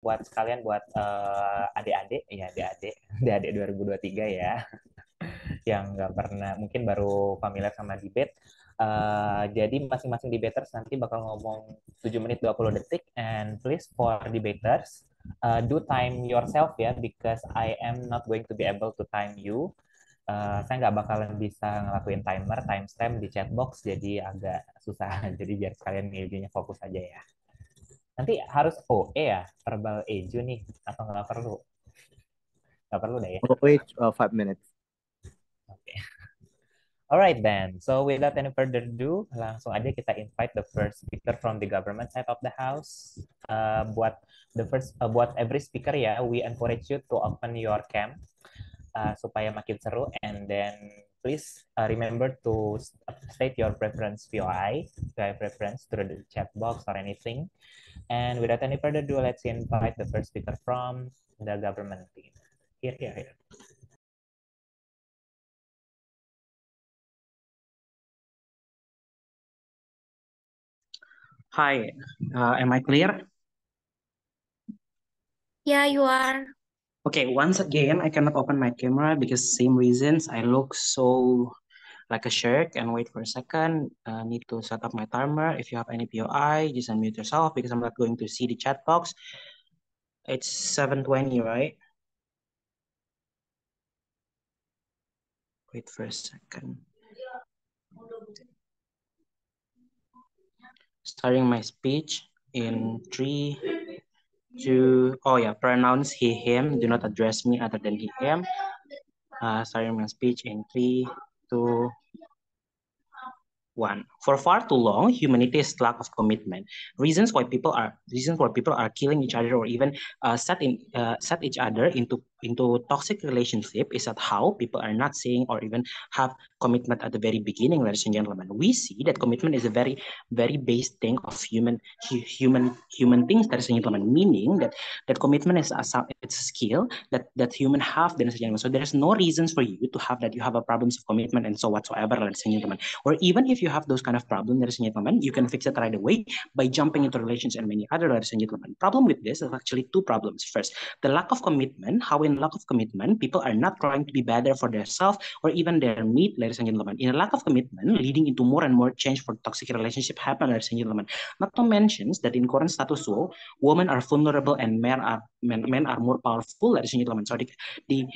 buat sekalian buat adik-adik ya adik-adik adik-adik 2023 ya yang nggak pernah mungkin baru familiar sama debate. Jadi masing-masing debaters nanti bakal ngomong 7 menit 20 detik and please for debaters do time yourself ya because I am not going to be able to time you. Saya nggak bakalan bisa ngelakuin timer, timestamp di chat box jadi agak susah. Jadi biar sekalian ngilginya fokus aja ya. Nanti harus OE ya, verbal eju nih atau nggak perlu? Nggak perlu deh ya. Wait 5 minutes. Oke. Alright then, so without any further ado, langsung aja kita invite the first speaker from the government side of the house. Buat every speaker ya, we encourage you to open your cam supaya makin seru. And then please remember to state your preference VOI preference through the chat box or anything. And without any further ado, let's invite the first speaker from the government team. Here. Hi, am I clear? Yeah, you are. Okay, once again, I cannot open my camera because same reasons. I look so like a shark and wait for a second. Need to set up my timer. If you have any POI, just unmute yourself because I'm not going to see the chat box. It's 7:20, right? Wait for a second. Starting my speech in 3, 2, oh yeah, pronouns he, him. Do not address me other than he, him. Starting my speech in 3, 2, 1. For far too long, humanity's lack of commitment. Reasons why people are killing each other or even set each other into toxic relationship is that how people are not saying or even have commitment at the very beginning, ladies and gentlemen. We see that commitment is a very, very base thing of human things, ladies and gentlemen, meaning that commitment is it's a skill that human have, ladies and gentlemen. So there's no reasons for you to have that you have a problems of commitment and so whatsoever, ladies and gentlemen. Or even if you have those kind of problems, ladies and gentlemen, you can fix it right away by jumping into relations and many other, ladies and gentlemen. Problem with this is actually two problems. First, the lack of commitment. How in lack of commitment, people are not trying to be better for themselves or even their mate, ladies and gentlemen. In a lack of commitment, leading into more and more change for toxic relationship happen, ladies and gentlemen. Not to mention that in current status quo, women are vulnerable and men are more powerful, ladies and gentlemen. So the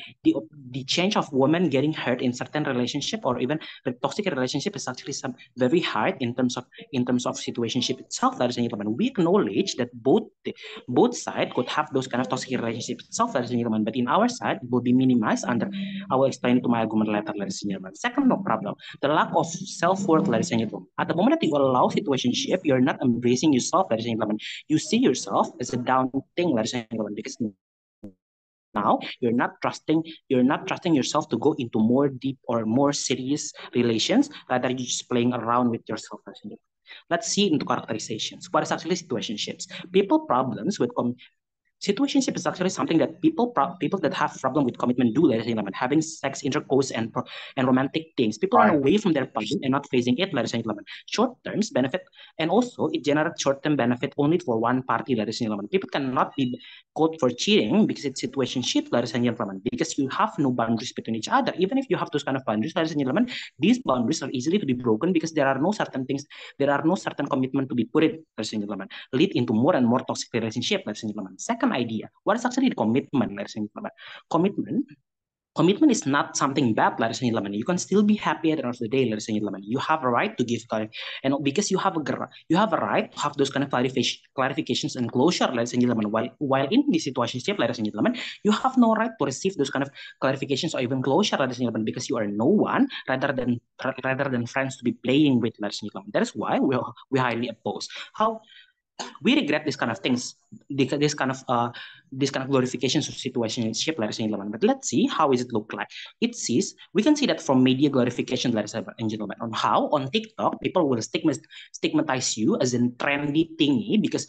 the change of women getting hurt in certain relationship or even the toxic relationship is actually some very hard in terms of situationship itself, ladies and gentlemen. We acknowledge that both sides could have those kind of toxic relationships itself, ladies and gentlemen, but in our side it will be minimized under. I will explain to my argument later, ladies and gentlemen. Second problem, the lack of self-worth, ladies and gentlemen. At the moment that you allow situationship, you're not embracing yourself, ladies and gentlemen. You see yourself as a down thing, ladies and gentlemen, because now you're not trusting yourself to go into more deep or more serious relations, rather you're just playing around with yourself. Let's see into characterizations. What is actually situationships? People problems with situationship is actually something that people that have problem with commitment do, ladies and gentlemen. Having sex, intercourse, and romantic things. People run away from their passion and not facing it, ladies and gentlemen. Short terms benefit, and also it generates short term benefit only for one party, ladies and gentlemen. People cannot be caught for cheating because it's situationship, ladies and gentlemen. Because you have no boundaries between each other. Even if you have those kind of boundaries, ladies and gentlemen, these boundaries are easily to be broken because there are no certain things, there are no certain commitment to be put in, ladies and gentlemen, lead into more and more toxic relationship, ladies and gentlemen. Second idea, what is actually the commitment, ladies and gentlemen? Commitment is not something bad, ladies and gentlemen. You can still be happy at the end of the day, ladies and gentlemen. You have a right to give and because you have a right to have those kind of clarifications and closure, ladies and gentlemen. While in this situation, ladies and gentlemen, you have no right to receive those kind of clarifications or even closure, ladies and gentlemen, because you are no one rather than friends to be playing with, ladies and gentlemen. That is why we highly oppose. How we regret this kind of things, this kind of glorifications of situationship, ladies and gentlemen. But let's see how is it look like. It sees, we can see that from media glorification, ladies and gentlemen, on how on TikTok people will stigmatize you as a trendy thingy because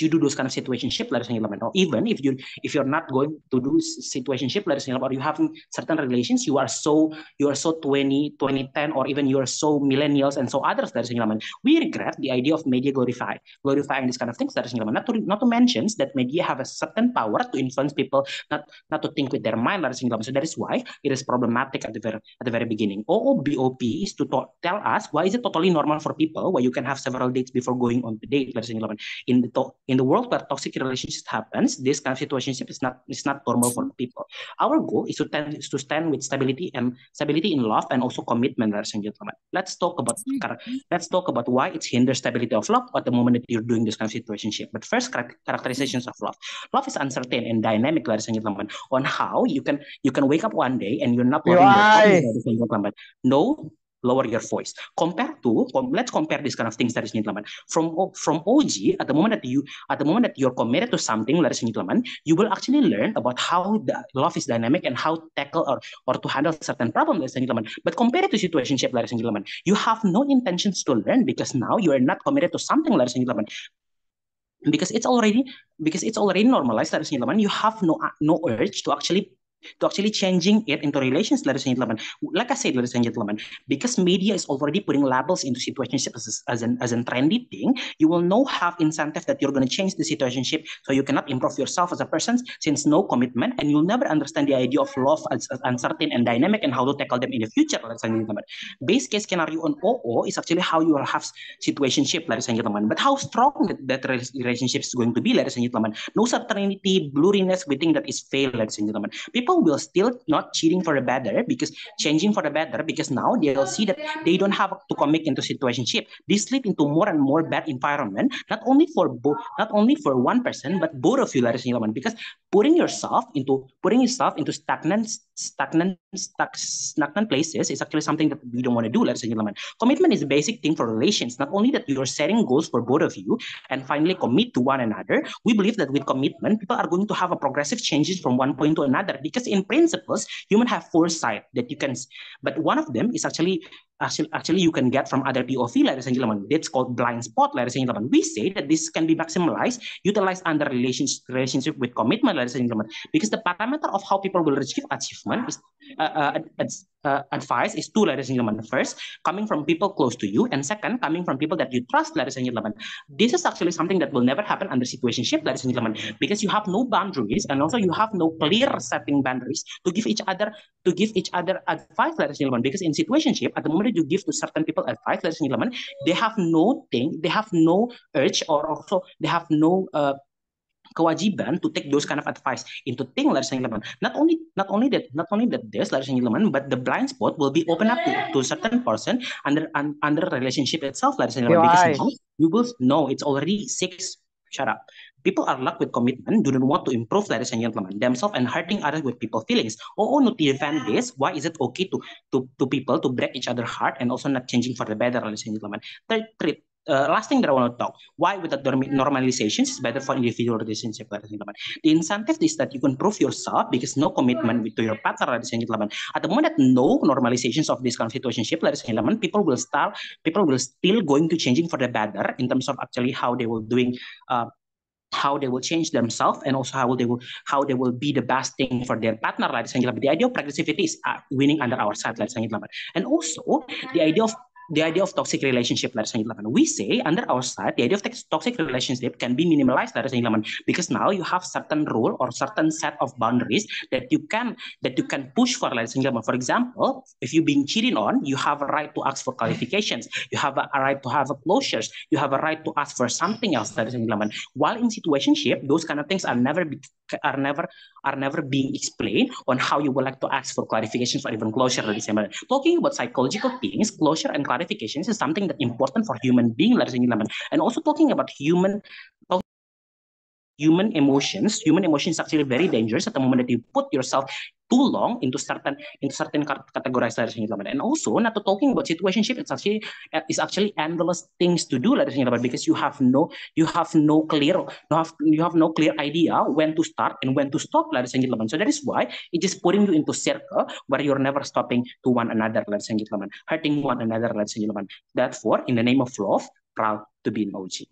you do those kind of situationship, ladies and gentlemen. Or even if you're not going to do situationship, ladies and gentlemen, or you having certain relations, you are so 2010, or even you are so millennials and so others, ladies and gentlemen. We regret the idea of media glorifying this kind of things, ladies and gentlemen. Not to mention mentions that media have a certain power to influence people, not to think with their mind, ladies and gentlemen. So that is why it is problematic at the very beginning. OOBOP is to tell us why is it totally normal for people why you can have several dates before going on the date, ladies and gentlemen. In the world where toxic relationships happens, this kind of situationship is not normal for people. Our goal is to stand with stability in love and also commitment, ladies and gentlemen. Let's talk about why it hinders stability of love at the moment that you're doing this kind of situationship. But first, characterizations of love. Love is uncertain and dynamic, ladies and gentlemen, on how you can wake up one day and you're not loving your partner, ladies and gentlemen. No, lower your voice. Let's compare these kind of things, ladies and gentlemen. From OG, at the moment that you're committed to something, ladies and gentlemen, you will actually learn about how the love is dynamic and how to tackle or to handle certain problems, ladies and gentlemen. But compared to situationship, ladies and gentlemen, you have no intentions to learn because now you are not committed to something, ladies and gentlemen. Because it's already normalized, ladies and gentlemen. You have no urge to actually changing it into relations, ladies and gentlemen. Like I said, ladies and gentlemen, because media is already putting labels into situationship as an trendy thing, you will no have incentive that you're going to change the situationship, so you cannot improve yourself as a person since no commitment, and you'll never understand the idea of love as uncertain and dynamic and how to tackle them in the future, ladies and gentlemen. Base case scenario on OO is actually how you will have situationship, ladies and gentlemen. But how strong that relationship is going to be, ladies and gentlemen? No certainty, blurriness, we think that is fail, ladies and gentlemen. People will still not cheating for the better because changing for the better because now they'll see that they don't have to commit into situationship. They slip into more and more bad environment, not only for one person, but both of you, ladies and gentlemen, because putting yourself into stagnant places is actually something that we don't want to do, ladies and gentlemen. Commitment is a basic thing for relations. Not only that you're setting goals for both of you and finally commit to one another, we believe that with commitment, people are going to have a progressive changes from one point to another because in principles, humans have foresight that you can, but one of them is actually you can get from other POV, ladies and gentlemen. It's called blind spot, ladies and gentlemen. We say that this can be maximized, utilized under relationship with commitment, ladies and gentlemen, because the parameter of how people will achieve achievement is advice is two, ladies and gentlemen. First, coming from people close to you, and second, coming from people that you trust, ladies and gentlemen. This is actually something that will never happen under situationship, ladies and gentlemen, because you have no boundaries and also you have no clear setting boundaries to give each other advice, ladies and gentlemen. Because in situationship, at the moment you give to certain people advice, ladies and gentlemen, they have no urge, or also they have no kewajiban to take those kind of advice into thing, ladies and gentlemen. Not only that this, ladies and gentlemen, but the blind spot will be open up to certain person under relationship itself, ladies and gentlemen. Because now you will know it's already six. Shut up. People are luck with commitment, do not want to improve, ladies and gentlemen, themselves and hurting others with people feelings. Oh, not to defend this. Why is it okay to people to break each other's heart and also not changing for the better, ladies and gentlemen? Third, last thing that I want to talk, why with the normalizations is better for individual relationship, ladies and gentlemen. The incentive is that you can prove yourself because no commitment to your partner, ladies and gentlemen. At the moment that no normalizations of this kind of situationship, ladies and gentlemen, people will still going to changing for the better in terms of actually how they will doing how they will change themselves and also how they will be the best thing for their partner, ladies and gentlemen. The idea of progressivity is winning under our side, ladies and gentlemen. And also the idea of toxic relationship, ladies and gentlemen. We say under our side, the idea of toxic relationship can be minimalized, ladies and gentlemen, because now you have certain rule or certain set of boundaries that you can push for, ladies and gentlemen. For example, if you're being cheated on, you have a right to ask for clarifications. You have a right to have a closures. You have a right to ask for something else, ladies and gentlemen. While in situationship, those kind of things are never being explained on how you would like to ask for clarifications or even closure, ladies and gentlemen. Talking about psychological things, closure and clarifications is something that important for human being, ladies and gentlemen. And also talking about human emotions is actually very dangerous at the moment that you put yourself too long into certain categories, ladies and gentlemen. And also, not to talking about situationship, it's actually endless things to do, ladies and gentlemen, because you have no clear idea when to start and when to stop, ladies and gentlemen. So that is why it is putting you into circle where you're never stopping to one another, ladies and gentlemen, hurting one another, ladies and gentlemen. Therefore, in the name of love, proud to be an OG.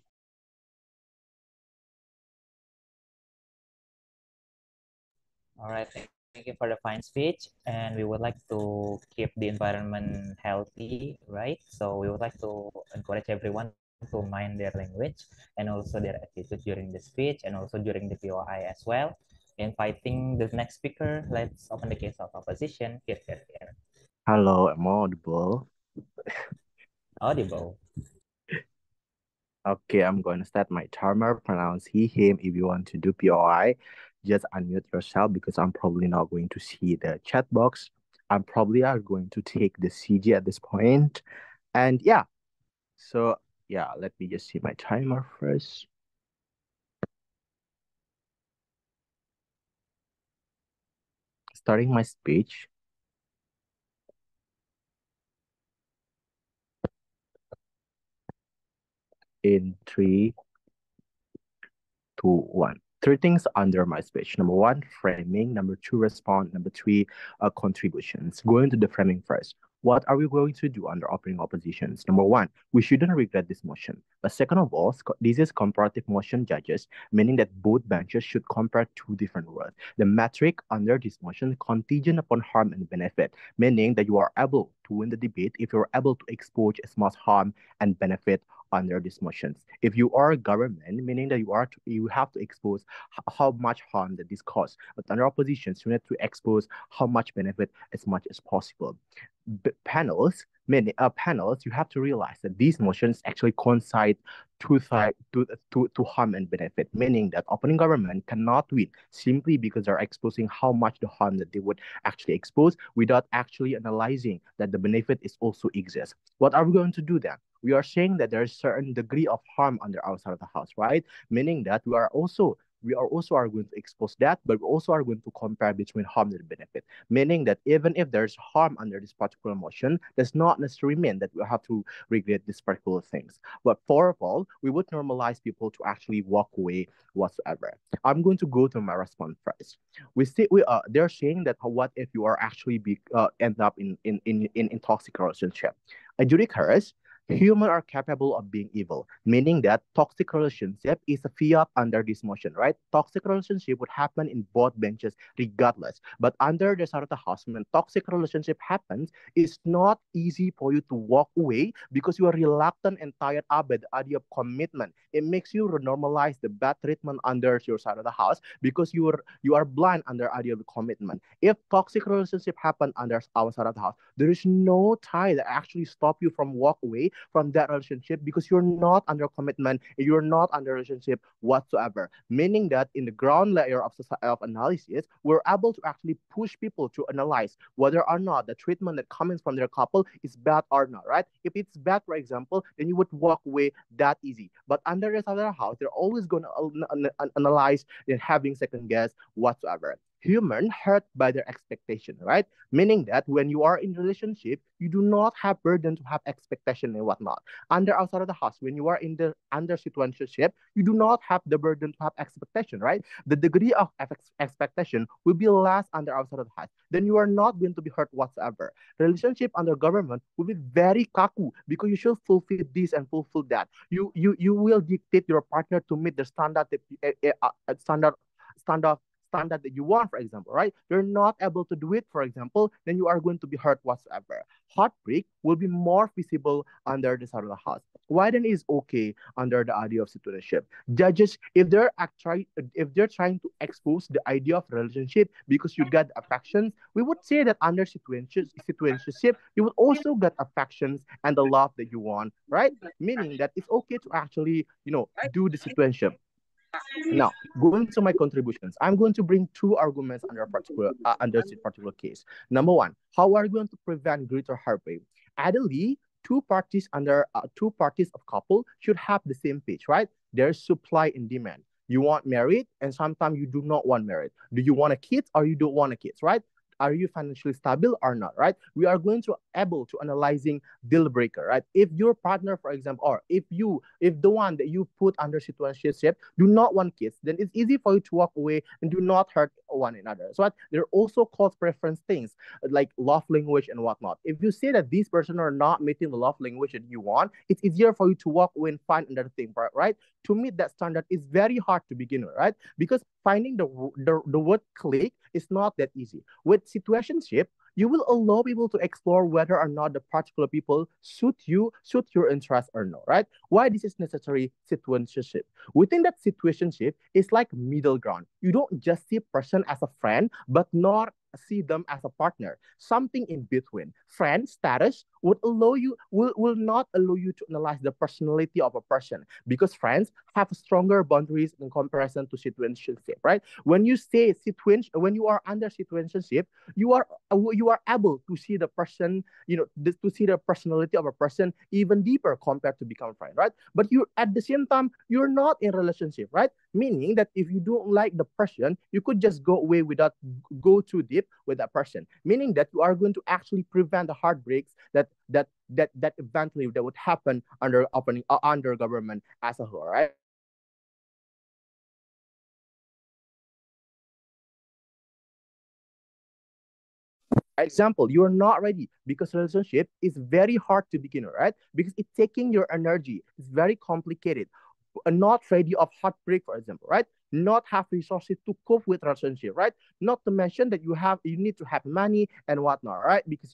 All right, thank you for the fine speech. And we would like to keep the environment healthy, right? So we would like to encourage everyone to mind their language and also their attitude during the speech and also during the POI as well. Inviting the next speaker, let's open the case of opposition. Here. Hello, am I audible? Audible. Okay, I'm going to start my timer, pronounce he, him. If you want to do POI, just unmute yourself because I'm probably not going to see the chat box. I'm probably are going to take the CG at this point. And yeah, so yeah, let me just see my timer first. Starting my speech. In 3, 2, 1. Three things under my speech. Number one, framing. Number two, response. Number three, contributions. Going to the framing first. What are we going to do under opening oppositions? Number one, we shouldn't regret this motion. But second of all, this is comparative motion judges, meaning that both benches should compare two different words. The metric under this motion contingent upon harm and benefit, meaning that you are able to win the debate if you're able to expose as much harm and benefit under these motions. If you are a government, meaning that you have to expose how much harm that this cause. But under oppositions, you need to expose how much benefit as much as possible. Panels, you have to realize that these motions actually coincide to harm and benefit, meaning that opening government cannot win simply because they're exposing how much the harm that they would actually expose without actually analyzing that the benefit is also exists. What are we going to do then? We are saying that there is certain degree of harm on the outside of the house, right? Meaning that we are also are going to expose that, but we also are going to compare between harm and benefit. Meaning that even if there's harm under this particular motion, does not necessarily mean that we have to regret these particular things. But for all, we would normalize people to actually walk away whatsoever. I'm going to go to my response first. They're saying that what if you are actually end up in toxic relationship? Adjudicators, humans are capable of being evil, meaning that toxic relationship is a fiat under this motion, right? Toxic relationship would happen in both benches regardless. But under the side of the house, when toxic relationship happens, it's not easy for you to walk away because you are reluctant and tired of the idea of commitment. It makes you normalize the bad treatment under your side of the house because you are blind under idea of commitment. If toxic relationship happen under our side of the house, there is no tie that actually stop you from walk away from that relationship because you're not under commitment, you're not under relationship whatsoever. Meaning that in the ground layer of analysis, we're able to actually push people to analyze whether or not the treatment that comes from their couple is bad or not, right? If it's bad, for example, then you would walk away that easy. But under this other house, they're always going to analyze and having second guess whatsoever. Human hurt by their expectation, right? Meaning that when you are in relationship, you do not have burden to have expectation and whatnot. Under outside of the house, when you are in the under situationship, you do not have the burden to have expectation, right? The degree of expectation will be less under outside of the house. Then you are not going to be hurt whatsoever. Relationship under government will be very kaku because you should fulfill this and fulfill that. You will dictate your partner to meet the standard standard that you want, for example, right? You're not able to do it, for example, then you are going to be hurt whatsoever. Heartbreak will be more visible under the side of the house. Why then is okay under the idea of situationship? Judges, if they're trying to expose the idea of relationship because you get affections, we would say that under situationship, you would also get affections and the love that you want, right? Meaning that it's okay to actually, do the situation. Now, going to my contributions, I'm going to bring two arguments under this particular case. Number one, how are we going to prevent greater heartbreak? Ideally, two parties of couple should have the same page, right? There's supply and demand. You want married, and sometimes you do not want married. Do you want a kid or you don't want a kid, right? Are you financially stable or not, right? We are going to able to analyzing deal breaker, right? If your partner, for example, or if the one that you put under situationship do not want kids, then it's easy for you to walk away and do not hurt one another. So there are also cause preference things like love language and whatnot. If you say that these person are not meeting the love language that you want, it's easier for you to walk away and find another thing, right? To meet that standard is very hard to begin with, right? Because finding the word click is not that easy. With situationship, You will allow people to explore whether or not the particular people suit your interest or not, right? Why this is necessary? Situationship. Within that situationship, it's like middle ground. You don't just see a person as a friend, but not see them as a partner. Something in between. Friend status will not allow you to analyze the personality of a person because friends have stronger boundaries in comparison to situationship, right? When you say situation, when you are under situationship, you are able to see the person, to see the personality of a person even deeper compared to become friend, right? But you at the same time you're not in relationship, right? Meaning that if you don't like the person, you could just go away without go too deep with that person. Meaning that you are going to actually prevent the heartbreaks that eventually that would happen under government as a whole, right? Example, you are not ready because relationship is very hard to begin with, right? Because it's taking your energy. It's very complicated. Not ready of heartbreak, for example, right? Not have resources to cope with relationship, right? Not to mention that you need to have money and whatnot, right? Because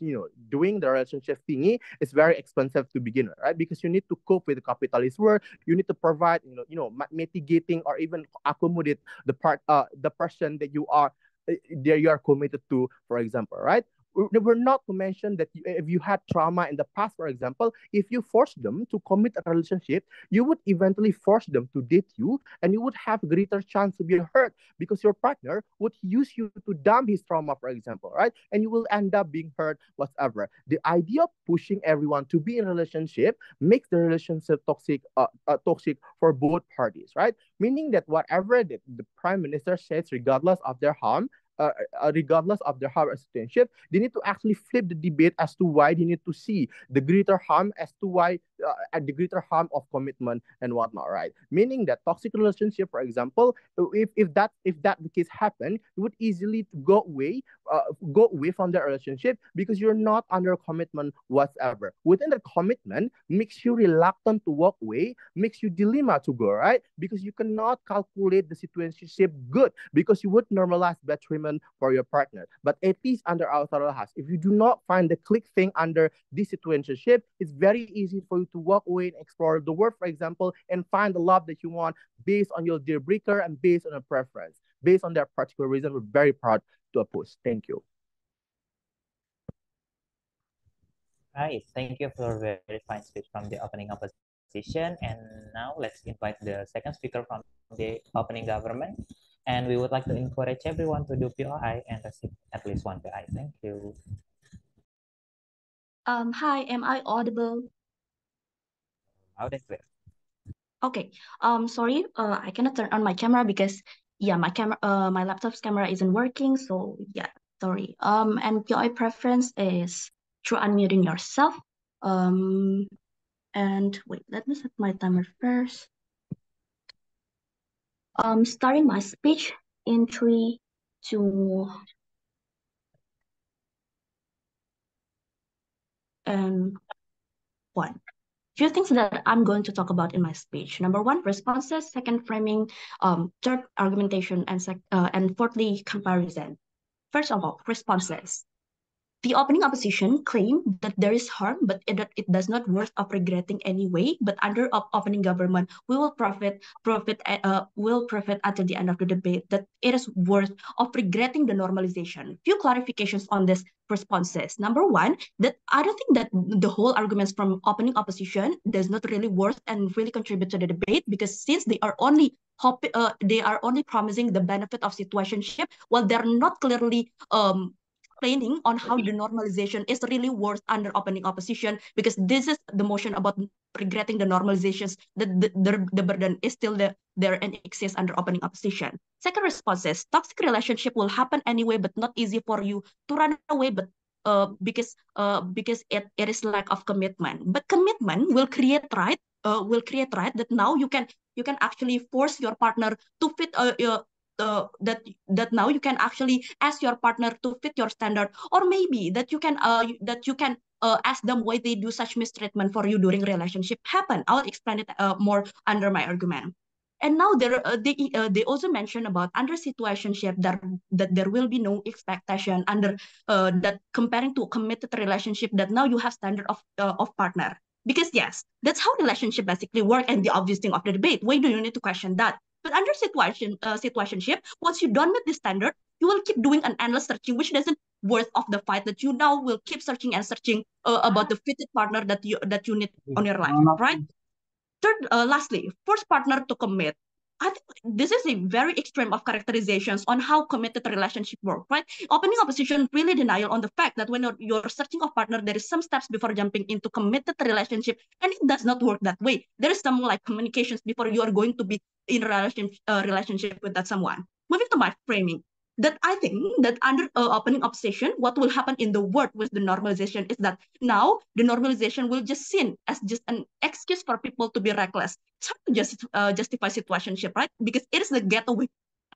doing the relationship thingy is very expensive to begin with, right? Because you need to cope with the capitalist world. You need to provide, mitigating or even accommodate the person that you are committed to, for example, right? We're not to mention that if you had trauma in the past, for example, if you force them to commit a relationship, you would eventually force them to date you, and you would have greater chance to be hurt because your partner would use you to dump his trauma, for example, right? And you will end up being hurt, whatever. The idea of pushing everyone to be in a relationship makes the relationship toxic for both parties, right? Meaning that whatever the prime minister says, regardless of their harm or citizenship, they need to actually flip the debate as to why they need to see the greater harm as to why the greater harm of commitment and whatnot, right? Meaning that toxic relationship, for example, if that the case happen, you would easily go away from the relationship because you're not under commitment whatsoever. Within the commitment, makes you reluctant to walk away, makes you dilemma to go, right? Because you cannot calculate the situationship good because you would normalize bad treatment for your partner. But at least under our thorough house, if you do not find the click thing under this situationship, it's very easy for you to walk away and explore the world, for example, and find the love that you want based on your deal breaker and based on a preference. Based on that particular reason, we're very proud to oppose. Thank you. Right. Thank you for a very fine speech from the opening opposition. And now let's invite the second speaker from the opening government. And we would like to encourage everyone to do POI and receive at least one POI. Thank you. Hi, am I audible? Loud and clear. Okay. Sorry, I cannot turn on my camera because my laptop's camera isn't working. So yeah, sorry. And POI preference is through unmuting yourself. And wait, let me set my timer first. Starting my speech in 3, 2, and 1. Few things that I'm going to talk about in my speech. Number 1, responses. Second, framing. Third, argumentation. And fourthly, comparison. First of all, responses. The opening opposition claimed that there is harm, but it does not worth of regretting anyway. But under opening government, we will profit until the end of the debate that it is worth of regretting the normalization. Few clarifications on this responses. Number 1, that I don't think that the whole arguments from opening opposition does not really worth and really contribute to the debate because since they are only promising the benefit of situationship while they're not clearly explaining on how the normalization is really worth under opening opposition because this is the motion about regretting the normalizations that the burden is still there and exists under opening opposition. Second response is toxic relationship will happen anyway but not easy for you to run away but because it is lack of commitment. But commitment will create right that now you can actually force your partner to fit that now you can actually ask your partner to fit your standard, or maybe that you can ask them why they do such mistreatment for you during relationship happen. I'll explain it more under my argument. And now they also mention about under situationship that there will be no expectation under that comparing to a committed relationship, that now you have standard of partner. Because yes, that's how relationship basically work, and the obvious thing of the debate. Why do you need to question that? But under situationship, once you don't meet the standard, you will keep doing an endless searching, which doesn't worth of the fight that you now will keep searching and searching about the fitted partner that you need on your life, right? Third, lastly, force partner to commit. I think this is a very extreme of characterizations on how committed relationship work, right? Opening opposition really denial on the fact that when you're searching a partner, there is some steps before jumping into committed relationship, and it does not work that way. There is some like communications before you are going to be in a relationship with that someone. Moving to my framing, that I think that under opening opposition, what will happen in the world with the normalization is that now the normalization will just seen as just an excuse for people to be reckless. It's hard to just justify situationship, right? Because it is the getaway.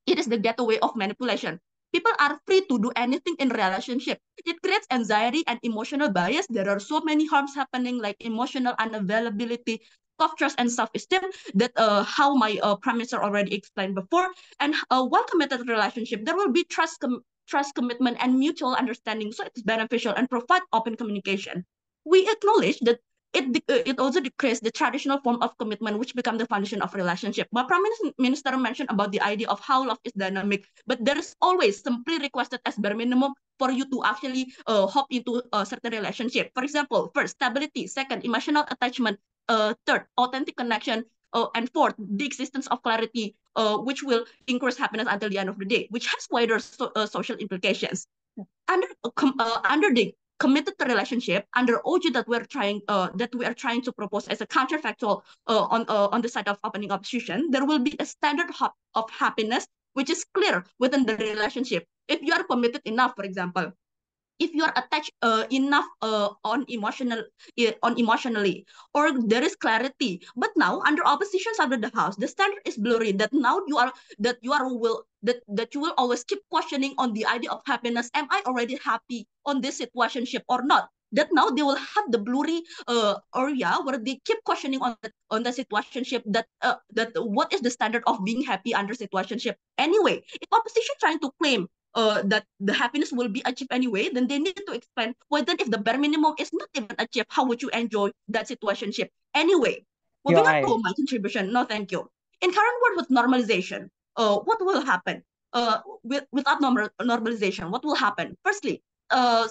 It is the getaway of manipulation. People are free to do anything in relationship. It creates anxiety and emotional bias. There are so many harms happening, like emotional unavailability, soft trust and self-esteem, that how my prime minister already explained before. And while committed relationship, there will be trust, commitment, and mutual understanding. So it's beneficial and provide open communication. We acknowledge that it also decreases the traditional form of commitment, which become the foundation of relationship. My prime minister mentioned about the idea of how love is dynamic, but there is always some prerequisite as bare minimum for you to actually hop into a certain relationship. For example, first, stability. Second, emotional attachment. Third, authentic connection. And fourth, the existence of clarity, which will increase happiness until the end of the day, which has wider social implications. Under the committed relationship, under OG that we are trying to propose as a counterfactual on the side of opening opposition, there will be a standard of happiness which is clear within the relationship. If you are committed enough, for example, if you are attached enough on emotionally, or there is clarity. But now under oppositions under the house, the standard is blurry, that now that you will always keep questioning on the idea of happiness. Am I already happy on this situationship or not? That now they will have the blurry area where they keep questioning on the situationship, that what is the standard of being happy under situationship anyway. If opposition trying to claim that the happiness will be achieved anyway, then they need to explain why then if the bare minimum is not even achieved, how would you enjoy that situationship anyway? Moving on to my contribution. No, thank you. In current world with normalization, what will happen? Without normalization, what will happen? Firstly, so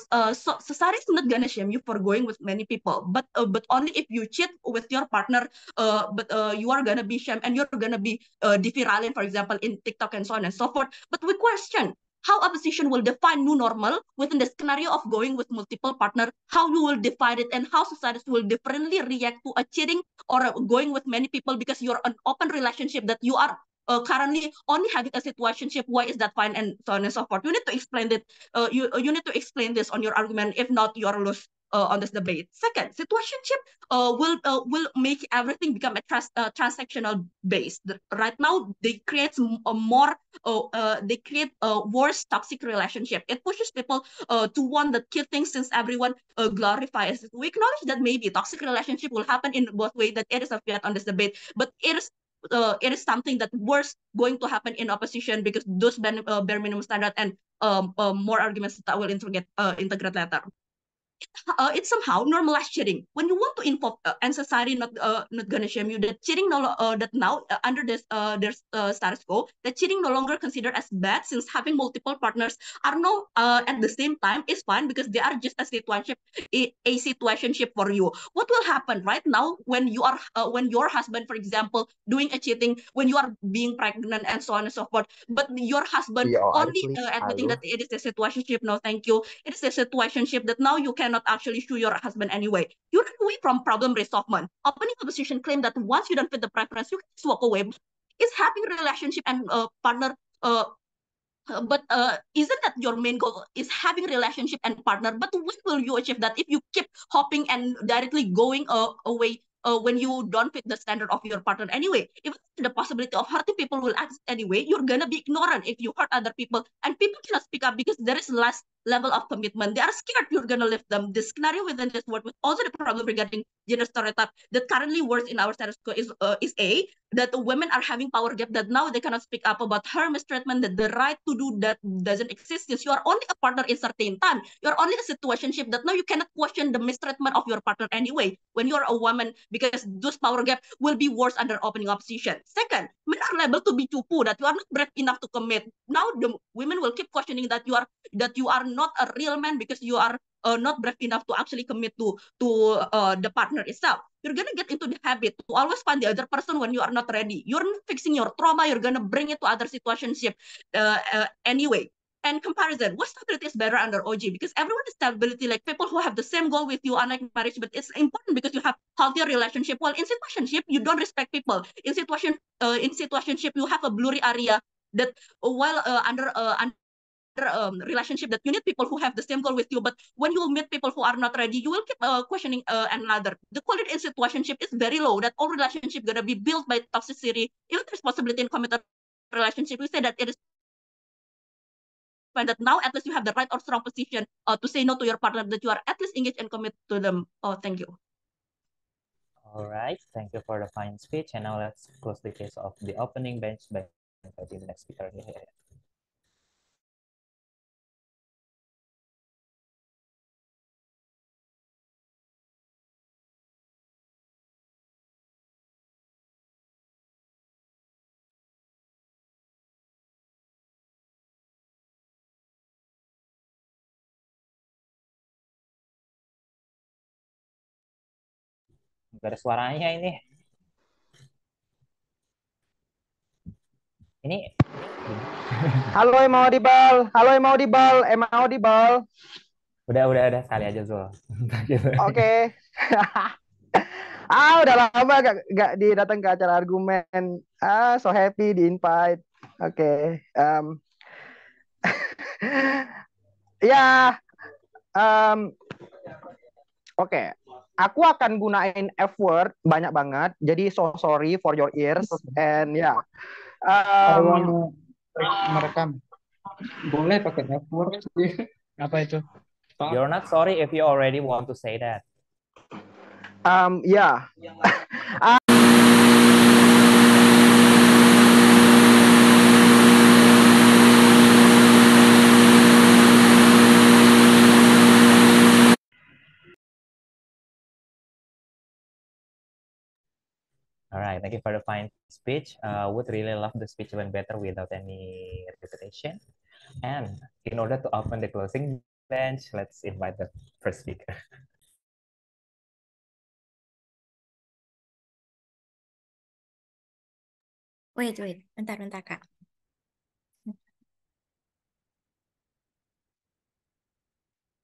society is not gonna shame you for going with many people, but only if you cheat with your partner. But you are gonna be shamed and you're gonna be defiraling, for example, in TikTok and so on and so forth. But we question how opposition will define new normal within the scenario of going with multiple partner, how you will define it, and how societies will differently react to a cheating or going with many people because you're an open relationship that you are currently only having a situationship. Why is that fine, and so on and so forth? You need to explain it. You need to explain this on your argument. If not, you're lost on this debate. Second, situationship will make everything become a transactional based. Right now, they create they create a worse toxic relationship. It pushes people to want the kill things since everyone glorifies it. We acknowledge that maybe toxic relationship will happen in both ways. That it is a fiat on this debate, but it is something that worse going to happen in opposition because those bare minimum standard and more arguments that I will integrate later. It's somehow normalized cheating. When you want to involve and society not gonna shame you that cheating that now under this there's status quo, that cheating no longer considered as bad since having multiple partners are no at the same time is fine because they are just a situationship for you. What will happen right now when you are when your husband, for example, doing a cheating when you are being pregnant and so on and so forth, but your husband Yeah, only please, admitting that it is a situationship? No, thank you. It is a situationship that now you cannot actually sue your husband anyway. You run away from problem resolvement. Opening opposition claim that once you don't fit the preference, you can just walk away. Is having a relationship and partner but isn't that your main goal is having relationship and partner? But when will you achieve that if you keep hopping and directly going away when you don't fit the standard of your partner anyway? If the possibility of hurting people will exist anyway, you're gonna be ignorant if you hurt other people, and people cannot speak up because there is less level of commitment. They are scared you're gonna leave them. The scenario within this world with also the problem regarding gender stereotype that currently works in our status quo is that the women are having power gap, that now they cannot speak up about her mistreatment, that the right to do that doesn't exist because you are only a partner in certain time. You're only a situationship that now you cannot question the mistreatment of your partner anyway when you're a woman, because those power gap will be worse under opening opposition. Second, men are liable to be cupu, that you are not brave enough to commit. Now the women will keep questioning that you are not a real man because you are not brave enough to actually commit to the partner itself. You're gonna get into the habit to always find the other person when you are not ready. You're not fixing your trauma. You're gonna bring it to other situationship anyway. And comparison, what stability is better under OG? Because everyone is stability, like people who have the same goal with you, unlike marriage, but it's important because you have healthier relationship. While in situationship, you don't respect people. In situationship, you have a blurry area that while under relationship that you need people who have the same goal with you, but when you meet people who are not ready, you will keep questioning another. The quality in situationship is very low, that all relationship gonna be built by toxicity. Even responsibility in committed relationship, we say that it is fine, that now at least you have the right or strong position to say no to your partner, that you are at least engaged and commit to them. Thank you. All right, thank you for the fine speech. And now let's close the case of the opening bench by inviting the next speaker. Gak ada suaranya ini. Ini. Halo, Emma Audible. Halo, Emma Audible. Emma Audible. Udah sekali aja Zul. Oke. Udah lama gak datang ke acara argumen. So happy di invite. Oke. Ya. Oke. Aku akan gunain F word banyak banget. Jadi so sorry for your ears. And ya. I wanna merekam. Boleh pakai F word sih. Apa itu? You're not sorry if you already want to say that. Yeah. All right, thank you for the fine speech. Would really love the speech even better without any repetition. And in order to open the closing bench, let's invite the first speaker. Wait, bentar Kak.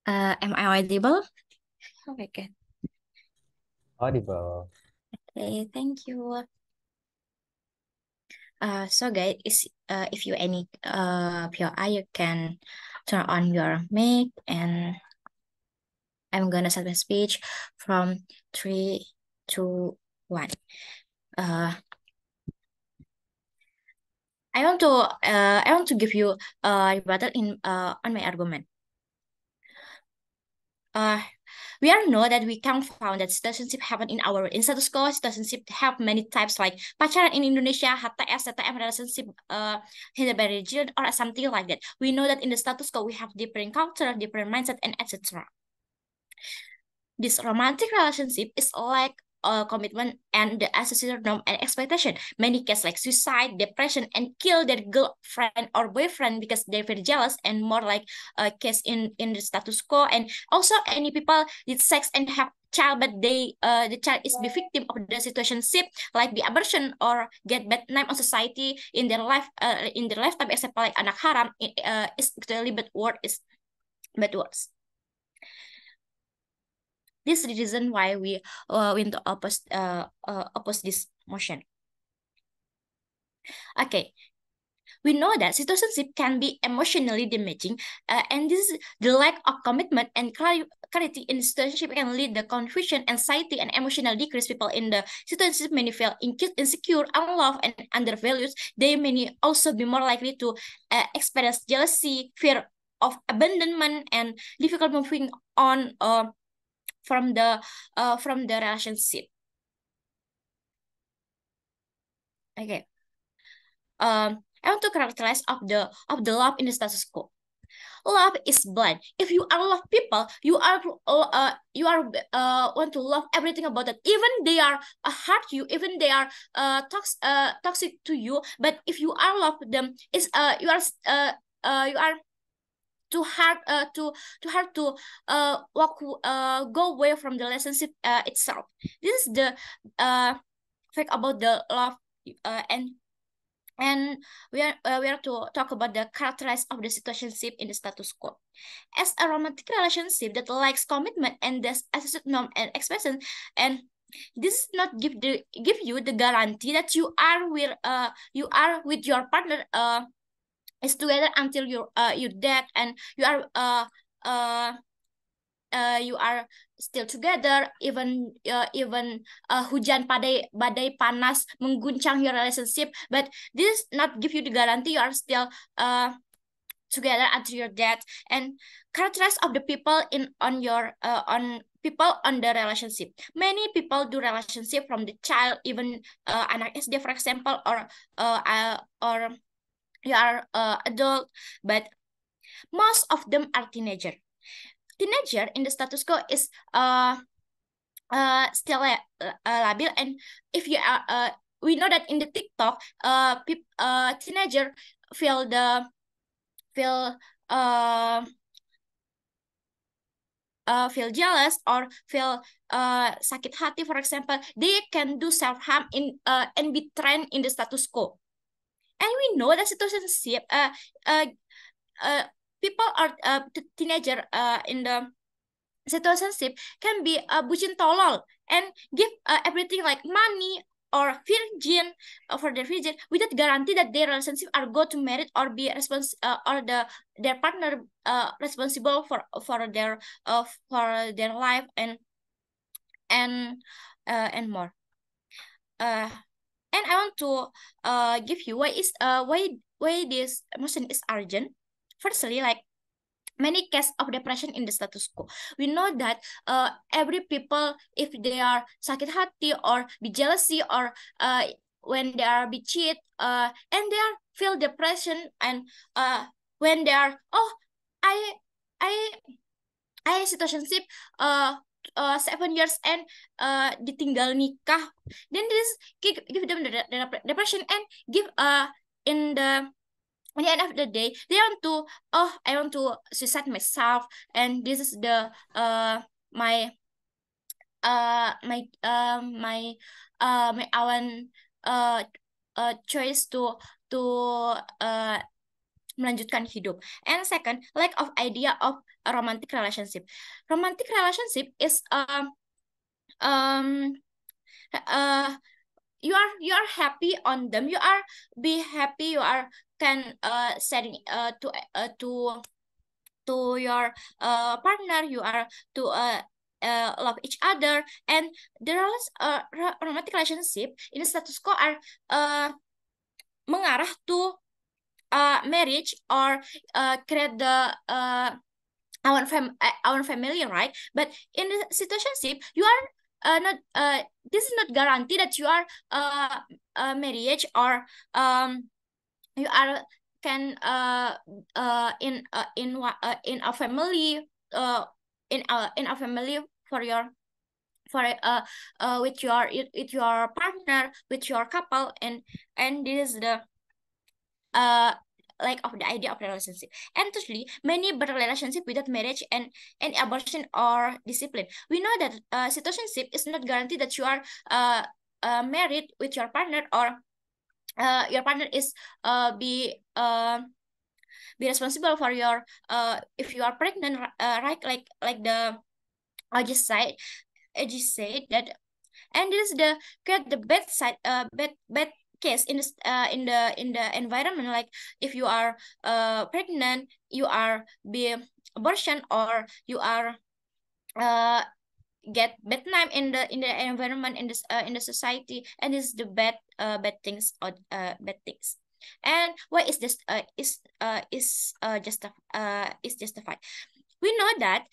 Am I audible? Oh my God. Audible. Okay, thank you. So guys, if you any POI, you can turn on your mic, and I'm gonna start my speech from 3, 2, 1. I want to give you a rebuttal on my argument. We all know that we can found that citizenship happen in our status quo. Citizenship have many types like pacaran in Indonesia, HTS, ZTM relationship, hindered by religion or something like that. We know that in the status quo we have different culture, different mindset, and etc. This romantic relationship is like commitment and the associated norm and expectation. Many cases like suicide, depression, and kill their girlfriend or boyfriend because they're very jealous, and more like a case in the status quo. And also any people did sex and have child, but the child is the victim of the situationship, like the abortion or get bad name on society in their lifetime, except like anak haram is actually bad word is bad words. This is the reason why we want to oppose this motion. Okay, we know that citizenship can be emotionally damaging, and this the lack of commitment and clarity in citizenship can lead to confusion, anxiety, and emotional decrease. People in the citizenship may feel insecure, unloved, and undervalued. They may also be more likely to experience jealousy, fear of abandonment and difficult moving on from the relationship. Okay. I want to characterize of the love in the status quo. Love is blind. If you are love people, you are want to love everything about that. Even they are hurt you, even they are toxic to you. But if you are love them, is you are too hard to go away from the relationship itself. This is the fact about the love and we are to talk about the characteristics of the situationship in the status quo. As a romantic relationship that lacks commitment and this associated norm and expression, and this not give you the guarantee that you are with your partner is together until you're dead, and you are still together even hujan badai panas mengguncang your relationship, but this not give you the guarantee you are still together until your death. And characteristics of the people on people on the relationship. Many people do relationship from the child, even anak SD for example, or you are adult, but most of them are teenager in the status quo is still labil. And if you are we know that in the TikTok teenager feel jealous or feel sakit hati for example, they can do self-harm in and be trained in the status quo. And we know that situationship people are teenager in the situationship can be bucin tolol and give everything like money or virgin for their virgin without guarantee that their relationship are go to marriage or be or their partner responsible for their life and more. And I want to give you why this emotion is urgent. Firstly, like many cases of depression in the status quo. We know that every people, if they are sakit hati or be jealousy or when they are be cheat and they are feel depression, and when they are I situationship 7 years and ditinggal nikah, then this give them the depression and give in the at the end of the day they want to I want to suicide myself, and this is the my own choice to melanjutkan hidup. And second, lack of idea of a romantic relationship. Romantic relationship is you are happy on them, you are be happy, you are can setting to your partner, you are to love each other, and there are romantic relationship in the status quo are mengarah to marriage or create the our family, right? But in the situationship, you are not this is not guarantee that you are marriage or you are can in a family in a family for your with your partner, with your couple, and this is the like of the idea of relationship. And thirdly, many relationship without marriage and abortion or discipline. We know that situationship is not guaranteed that you are married with your partner or your partner is be responsible for your if you are pregnant, right? Like the I just said that, and this is the bad side bad case in this in the environment. Like if you are pregnant, you are be abortion, or you are get bad name in the environment, in this in the society, and this is the bad things or bad things. And why is this is justified? We know that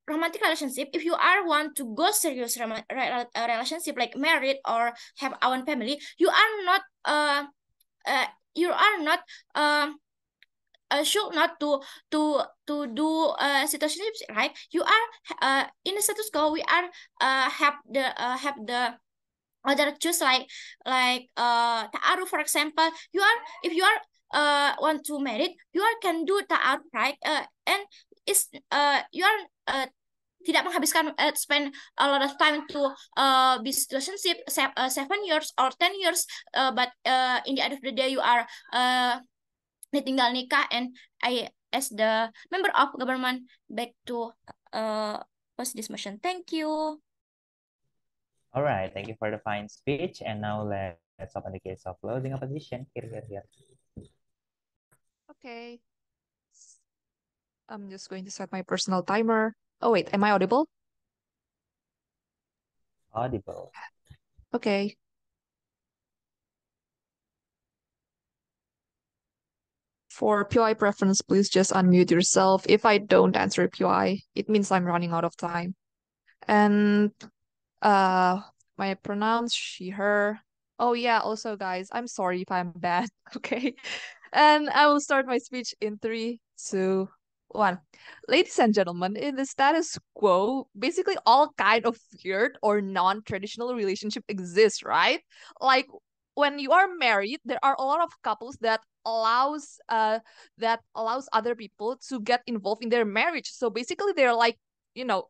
romantic relationship, if you are want to go serious relationship like married or have own family, uh, you are not should not to do situationships, right? You are in the status quo. We are have the other choose like ta'aruf, for example. You are if you are want to marry, you are can do ta'aruf, right? And it's you are tidak menghabiskan spend a lot of time to be situationship 7 years or 10 years, but in the end of the day you are ditinggal nikah, and I as the member of government back to post this motion. Thank you. All right, thank you for the fine speech. And now let's open the case of closing opposition. Here. Okay. I'm just going to set my personal timer. Oh, wait, am I audible? Audible. Okay. For POI preference, please just unmute yourself. If I don't answer POI, it means I'm running out of time. And my pronouns, she, her. Oh yeah, also guys, I'm sorry if I'm bad, okay? And I will start my speech in 3, 2, 1. Ladies and gentlemen, in the status quo, basically all kind of weird or non-traditional relationship exists, right? Like when you are married, there are a lot of couples that allows other people to get involved in their marriage. So basically they're like, you know,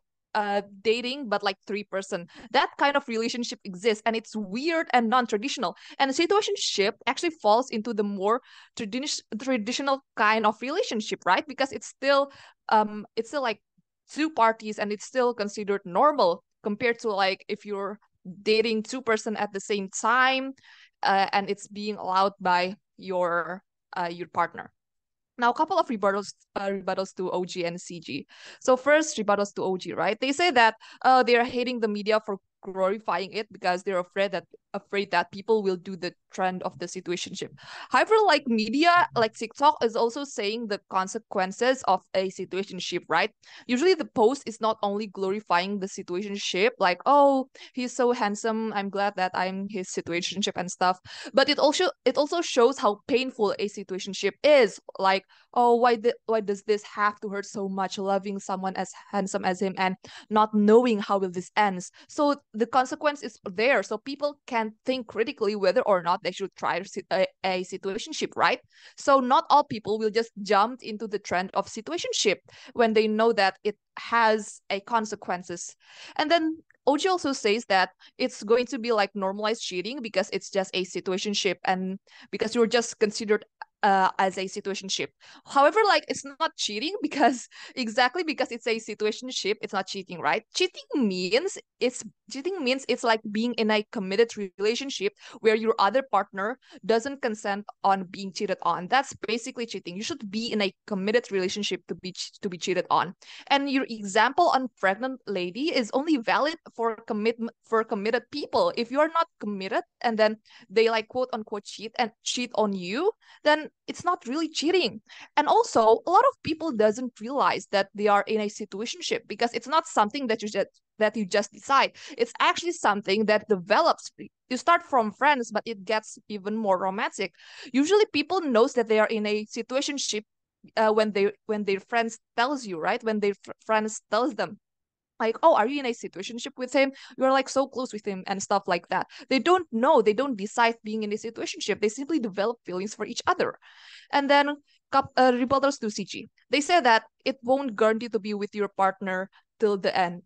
dating but like 3 person. That kind of relationship exists, and it's weird and non-traditional. And a situationship actually falls into the more traditional kind of relationship, right? Because it's still like 2 parties, and it's still considered normal compared to like if you're dating 2 person at the same time, and it's being allowed by your partner. Now, a couple of rebuttals to OG and CG. So first, rebuttals to OG, right? They say that they are hating the media for glorifying it because they're afraid that people will do the trend of the situationship. However, like media, like TikTok is also saying the consequences of a situationship, right? Usually the post is not only glorifying the situationship, like, oh, he's so handsome, I'm glad that I'm his situationship and stuff, but it also shows how painful a situationship is. Like, oh, why does this have to hurt so much, loving someone as handsome as him and not knowing how will this ends? So the consequence is there, so people can think critically whether or not they should try a situationship, right? So not all people will just jump into the trend of situationship when they know that it has a consequences. And then OG also says that it's going to be like normalized cheating because it's just a situationship, and because you're just considered as a situationship. However, like it's not cheating because exactly because it's a situationship, it's not cheating, right? Cheating means it's like being in a committed relationship where your other partner doesn't consent on being cheated on. That's basically cheating. You should be in a committed relationship to be cheated on. And your example on pregnant lady is only valid for committed people. If you are not committed and then they like quote unquote cheat on you, then it's not really cheating. And also, a lot of people doesn't realize that they are in a situationship because it's not something that you just decide. It's actually something that develops. You start from friends, but it gets even more romantic. Usually, people knows that they are in a situationship when their friends tells you, right? When their friends tells them, like, oh, are you in a situationship with him? You're like so close with him and stuff like that. They don't know. They don't decide being in a situationship. They simply develop feelings for each other. And then rebuttals to CG. They say that it won't guarantee to be with your partner till the end.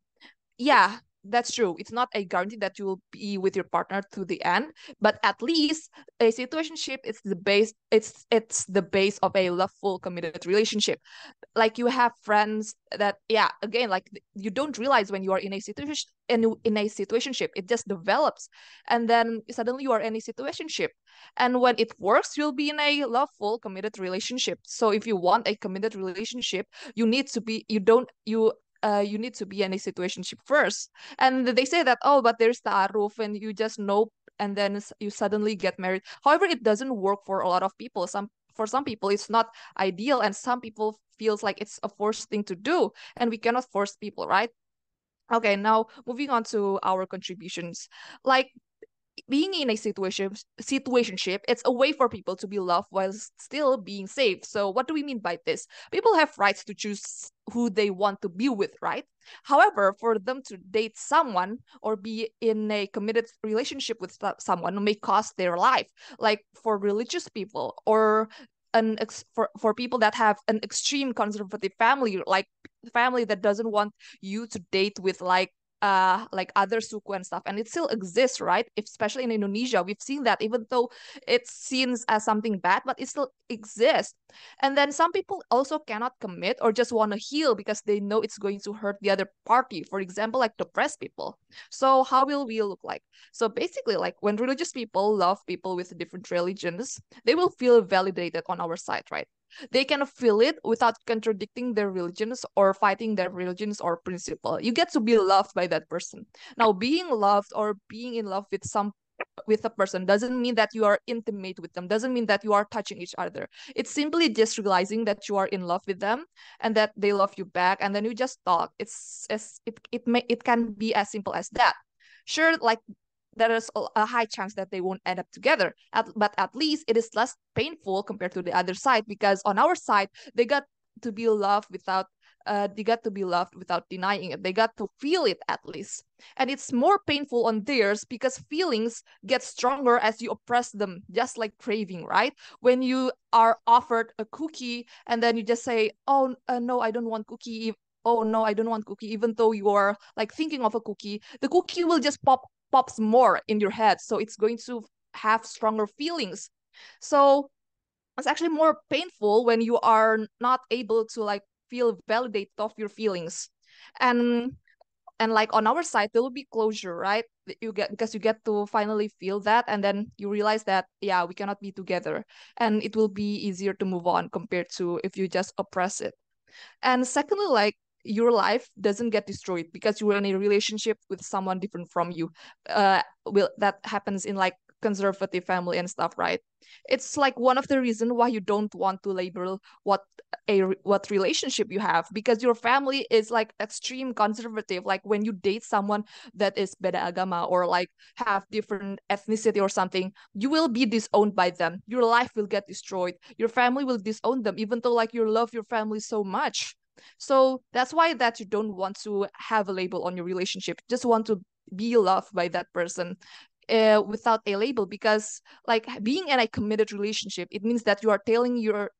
Yeah, that's true. It's not a guarantee that you will be with your partner to the end, but at least a situationship is the base. It's the base of a loveful, committed relationship. Like you have friends that, yeah, again, like you don't realize when you are in a situation in a situationship, it just develops, and then suddenly you are in a situationship, and when it works, you'll be in a loveful, committed relationship. So if you want a committed relationship, you need to be you need to be in a situationship first. And they say that, oh, but there's ta'aruf and you just know and then you suddenly get married. However, it doesn't work for a lot of people. For some people it's not ideal, and some people feels like it's a forced thing to do, and we cannot force people, right? Okay, now moving on to our contributions. Like, being in a situationship, it's a way for people to be loved while still being safe. So what do we mean by this? People have rights to choose who they want to be with, right? However, for them to date someone or be in a committed relationship with someone may cost their life. Like for religious people, or for people that have an extreme conservative family, like family that doesn't want you to date with like other suku and stuff, and it still exists, right? Especially in Indonesia, we've seen that, even though it's seen as something bad, but it still exists. And then some people also cannot commit or just want to heal because they know it's going to hurt the other party, for example, like depressed people. So how will we look like? So basically, like when religious people love people with different religions, they will feel validated on our side, right? They can feel it without contradicting their religions or fighting their religions or principle. You get to be loved by that person. Now, being loved or being in love with a person doesn't mean that you are intimate with them, doesn't mean that you are touching each other. It's simply just realizing that you are in love with them and that they love you back, and then you just talk. It can be as simple as that. Sure, like there is a high chance that they won't end up together, but at least it is less painful compared to the other side, because on our side they got to be loved without denying it. They got to feel it at least. And it's more painful on theirs because feelings get stronger as you oppress them, just like craving, right? When you are offered a cookie and then you just say, oh, no, I don't want cookie. Oh no, I don't want cookie. Even though you are like thinking of a cookie, the cookie will just pops more in your head. So it's going to have stronger feelings. So it's actually more painful when you are not able to like feel validated of your feelings. And like on our side there will be closure, right? You get to finally feel that, and then you realize that yeah, we cannot be together, and it will be easier to move on compared to if you just oppress it. And secondly, like your life doesn't get destroyed because you're in a relationship with someone different from you. That happens in like conservative family and stuff, right? It's like one of the reasons why you don't want to label what relationship you have, because your family is like extreme conservative. Like when you date someone that is beda agama or like have different ethnicity or something, you will be disowned by them. Your life will get destroyed. Your family will disown them, even though like you love your family so much. So that's why that you don't want to have a label on your relationship. Just want to be loved by that person without a label, because like being in a committed relationship, it means that you are telling your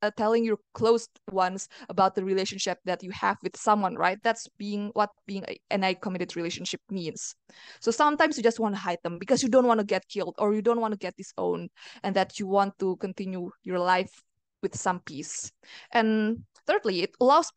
close ones about the relationship that you have with someone, right? That's what being in a committed relationship means. So sometimes you just want to hide them because you don't want to get killed or you don't want to get disowned, and that you want to continue your life with some peace. And thirdly, it allows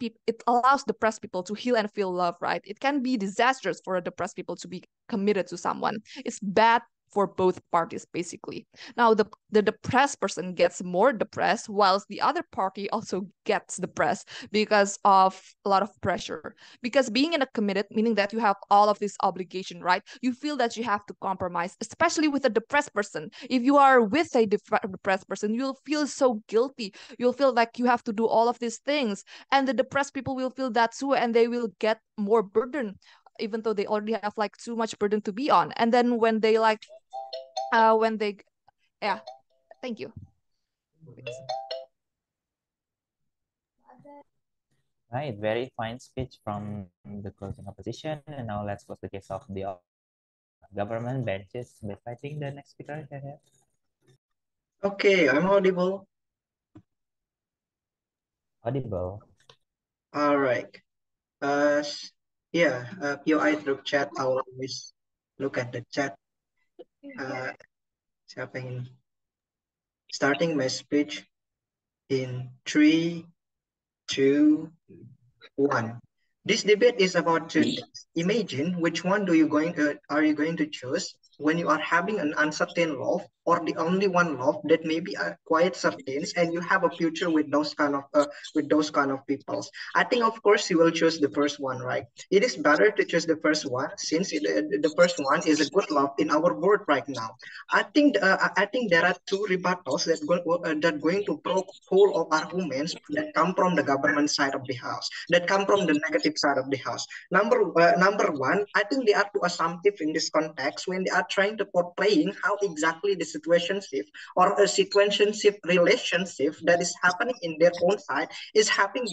depressed people to heal and feel love, right? It can be disastrous for depressed people to be committed to someone. It's bad for both parties, basically. Now, the depressed person gets more depressed, whilst the other party also gets depressed because of a lot of pressure. Because being in a committed, meaning that you have all of this obligation, right? You feel that you have to compromise, especially with a depressed person. If you are with a depressed person, you'll feel so guilty. You'll feel like you have to do all of these things. And the depressed people will feel that too, and they will get more burden, even though they already have like too much burden to be on. And then when they yeah, thank you. Right, very fine speech from the closing opposition. And now let's close the case of the government benches by fighting the next speaker. Okay, I'm audible. Audible. All right. Yeah, POI through chat. I will always look at the chat. Siapa yang starting my speech in 3, 2, 1. This debate is about two things. Imagine which one are you going to choose when you are having an uncertain love or the only one love that maybe are quite certain, and you have a future with those kind of peoples. I think of course you will choose the first one, right? It is better to choose the first one since the first one is a good love in our world right now. I think there are two rebuttals that going to prove whole of arguments that come from the government side of the house, that come from the negative side of the house. Number one, I think they are too assumptive in this context when they are trying to portraying how exactly the situationship or a situationship relationship that is happening in their own side is having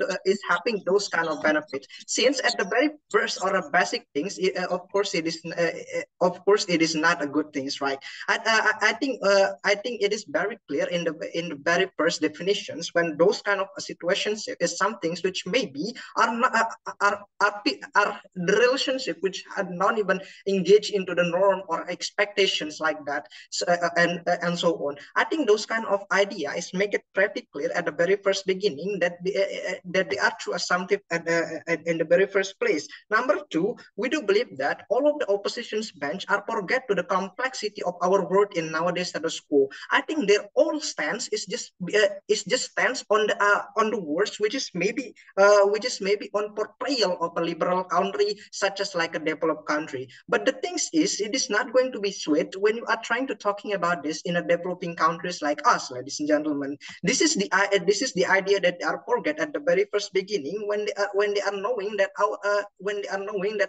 those kind of benefits. Since at the very first or a basic things, of course it is not a good things, right? I think it is very clear in the very first definitions when those kind of situations is some things which maybe are not are the relationship which had not even engaged into the norm or expectations like that, so, and so on. I think those kind of ideas make it pretty clear at the very first beginning that they are true assumptive in the very first place. Number two, we do believe that all of the opposition's bench are forget to the complexity of our world in nowadays status quo. I think their all stance is just stance on the words which is maybe on portrayal of a liberal country such as like a developed country. But the thing is, it is not going to be sweet when you are trying to talking about this in a developing countries like us, ladies and gentlemen. This is the idea that they are forget at the very first beginning when they are knowing that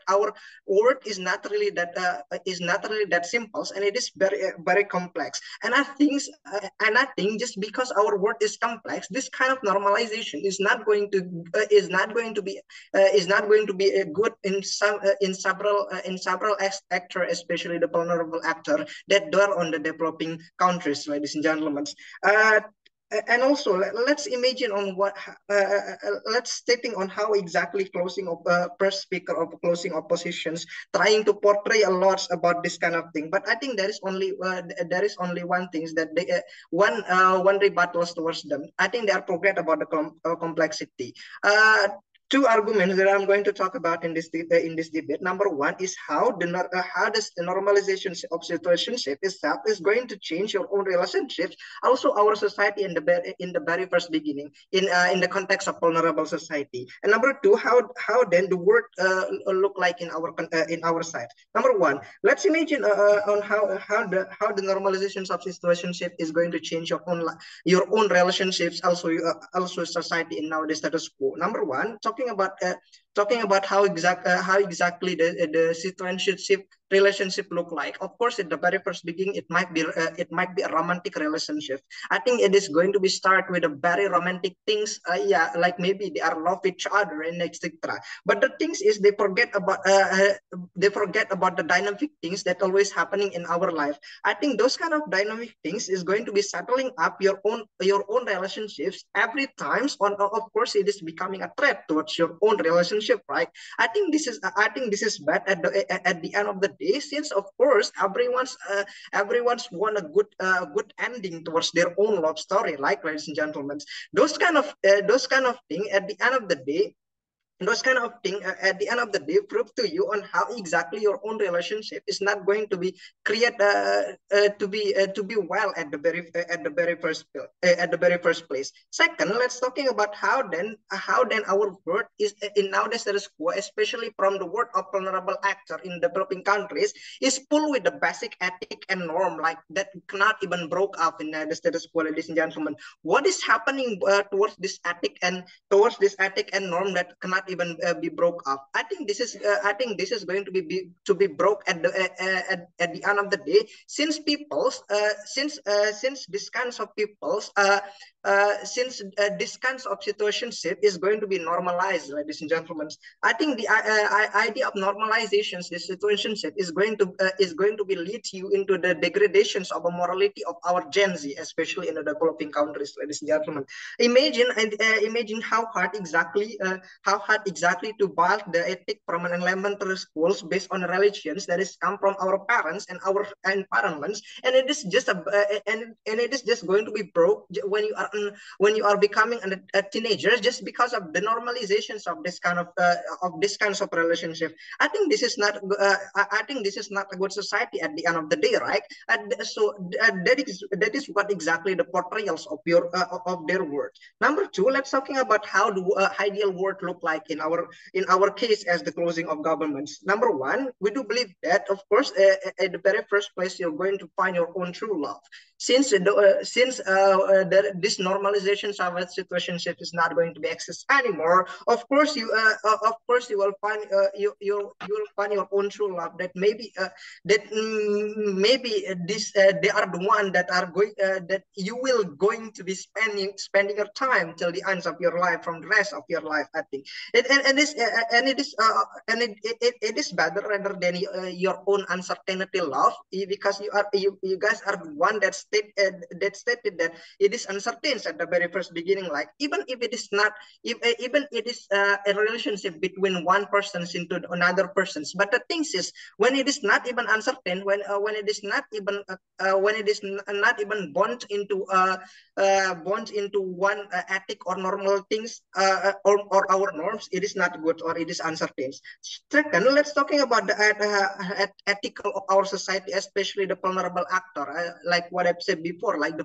our world is not really that simple, and it is very complex. And I think just because our world is complex, this kind of normalization is not going to be good in several actors, especially the vulnerable actor that dwell on the developing countries, ladies and gentlemen. And also let's imagine on let's stating on how exactly closing of first speaker of closing oppositions trying to portray a lot about this kind of thing. But I think there is only one thing is that they one rebuttals towards them. I think they are forget about the complexity. Two arguments that I'm going to talk about in this debate. Number one is how does the normalization of situationship itself is going to change your own relationships, also our society in the very first beginning in the context of vulnerable society. And number two, how then the world look like in our side. Number one, let's imagine on how the normalization of situationship is going to change your own relationships, also society in nowadays status quo. Number one, talking about how exactly the situationship relationship look like. Of course, at the very first beginning, it might be a romantic relationship. I think it is going to be start with a very romantic things. Like maybe they are love each other and etc. But the things is they forget about the dynamic things that always happening in our life. I think those kind of dynamic things is going to be settling up your own relationships every times. Of course, it is becoming a threat towards your own relationship, right? I think this is bad at the end of the day, since of course everyone's want a good ending towards their own love story, like, ladies and gentlemen, those kind of thing at the end of the day. Those kind of thing at the end of the day prove to you on how exactly your own relationship is not going to be create to be well at the very first place. Second, let's talking about how then our world is in nowadays status quo, especially from the world of vulnerable actor in developing countries, is full with the basic ethic and norm like that cannot even broke up in the status quo, ladies and gentlemen. What is happening towards this ethic and norm that cannot even be broke up? I think this is going to be broke at the end of the day, since this kinds of peoples this kinds of situationship is going to be normalized, ladies and gentlemen. I think the idea of normalizations, this situationship is going to be lead you into the degradations of a morality of our Gen Z, especially in the developing countries, ladies and gentlemen. Imagine how hard exactly to build the ethic from an elementary schools based on religions that is come from our parents and our environments, and it is just going to be broke when you are becoming a teenager, just because of the normalizations of this kinds of relationship. I think this is not I think this is not a good society at the end of the day, right? That is what exactly the portrayals of of their world. Number two, let's talking about how the ideal world look like in our case as the closing of governments. Number one, we do believe that, of course, at the very first place, you're going to find your own true love. Since this normalization of a situationship is not going to be accessed anymore, of course you will find you will find your own true love, that maybe they are the one that are going that you will going to be spending your time till the ends of your life, from the rest of your life. I think it is better rather than your own uncertainty love, because you guys are the one that stated that it is uncertain at the very first beginning. Like, even if it is not, even it is a relationship between one person into another person's, but the thing is, when it is not even uncertain, when it is not even not even bond into one ethic or normal things, or our norms, it is not good, or it is uncertain. Second, let's talking about the ethical of our society, especially the vulnerable actor, like what I've said before, like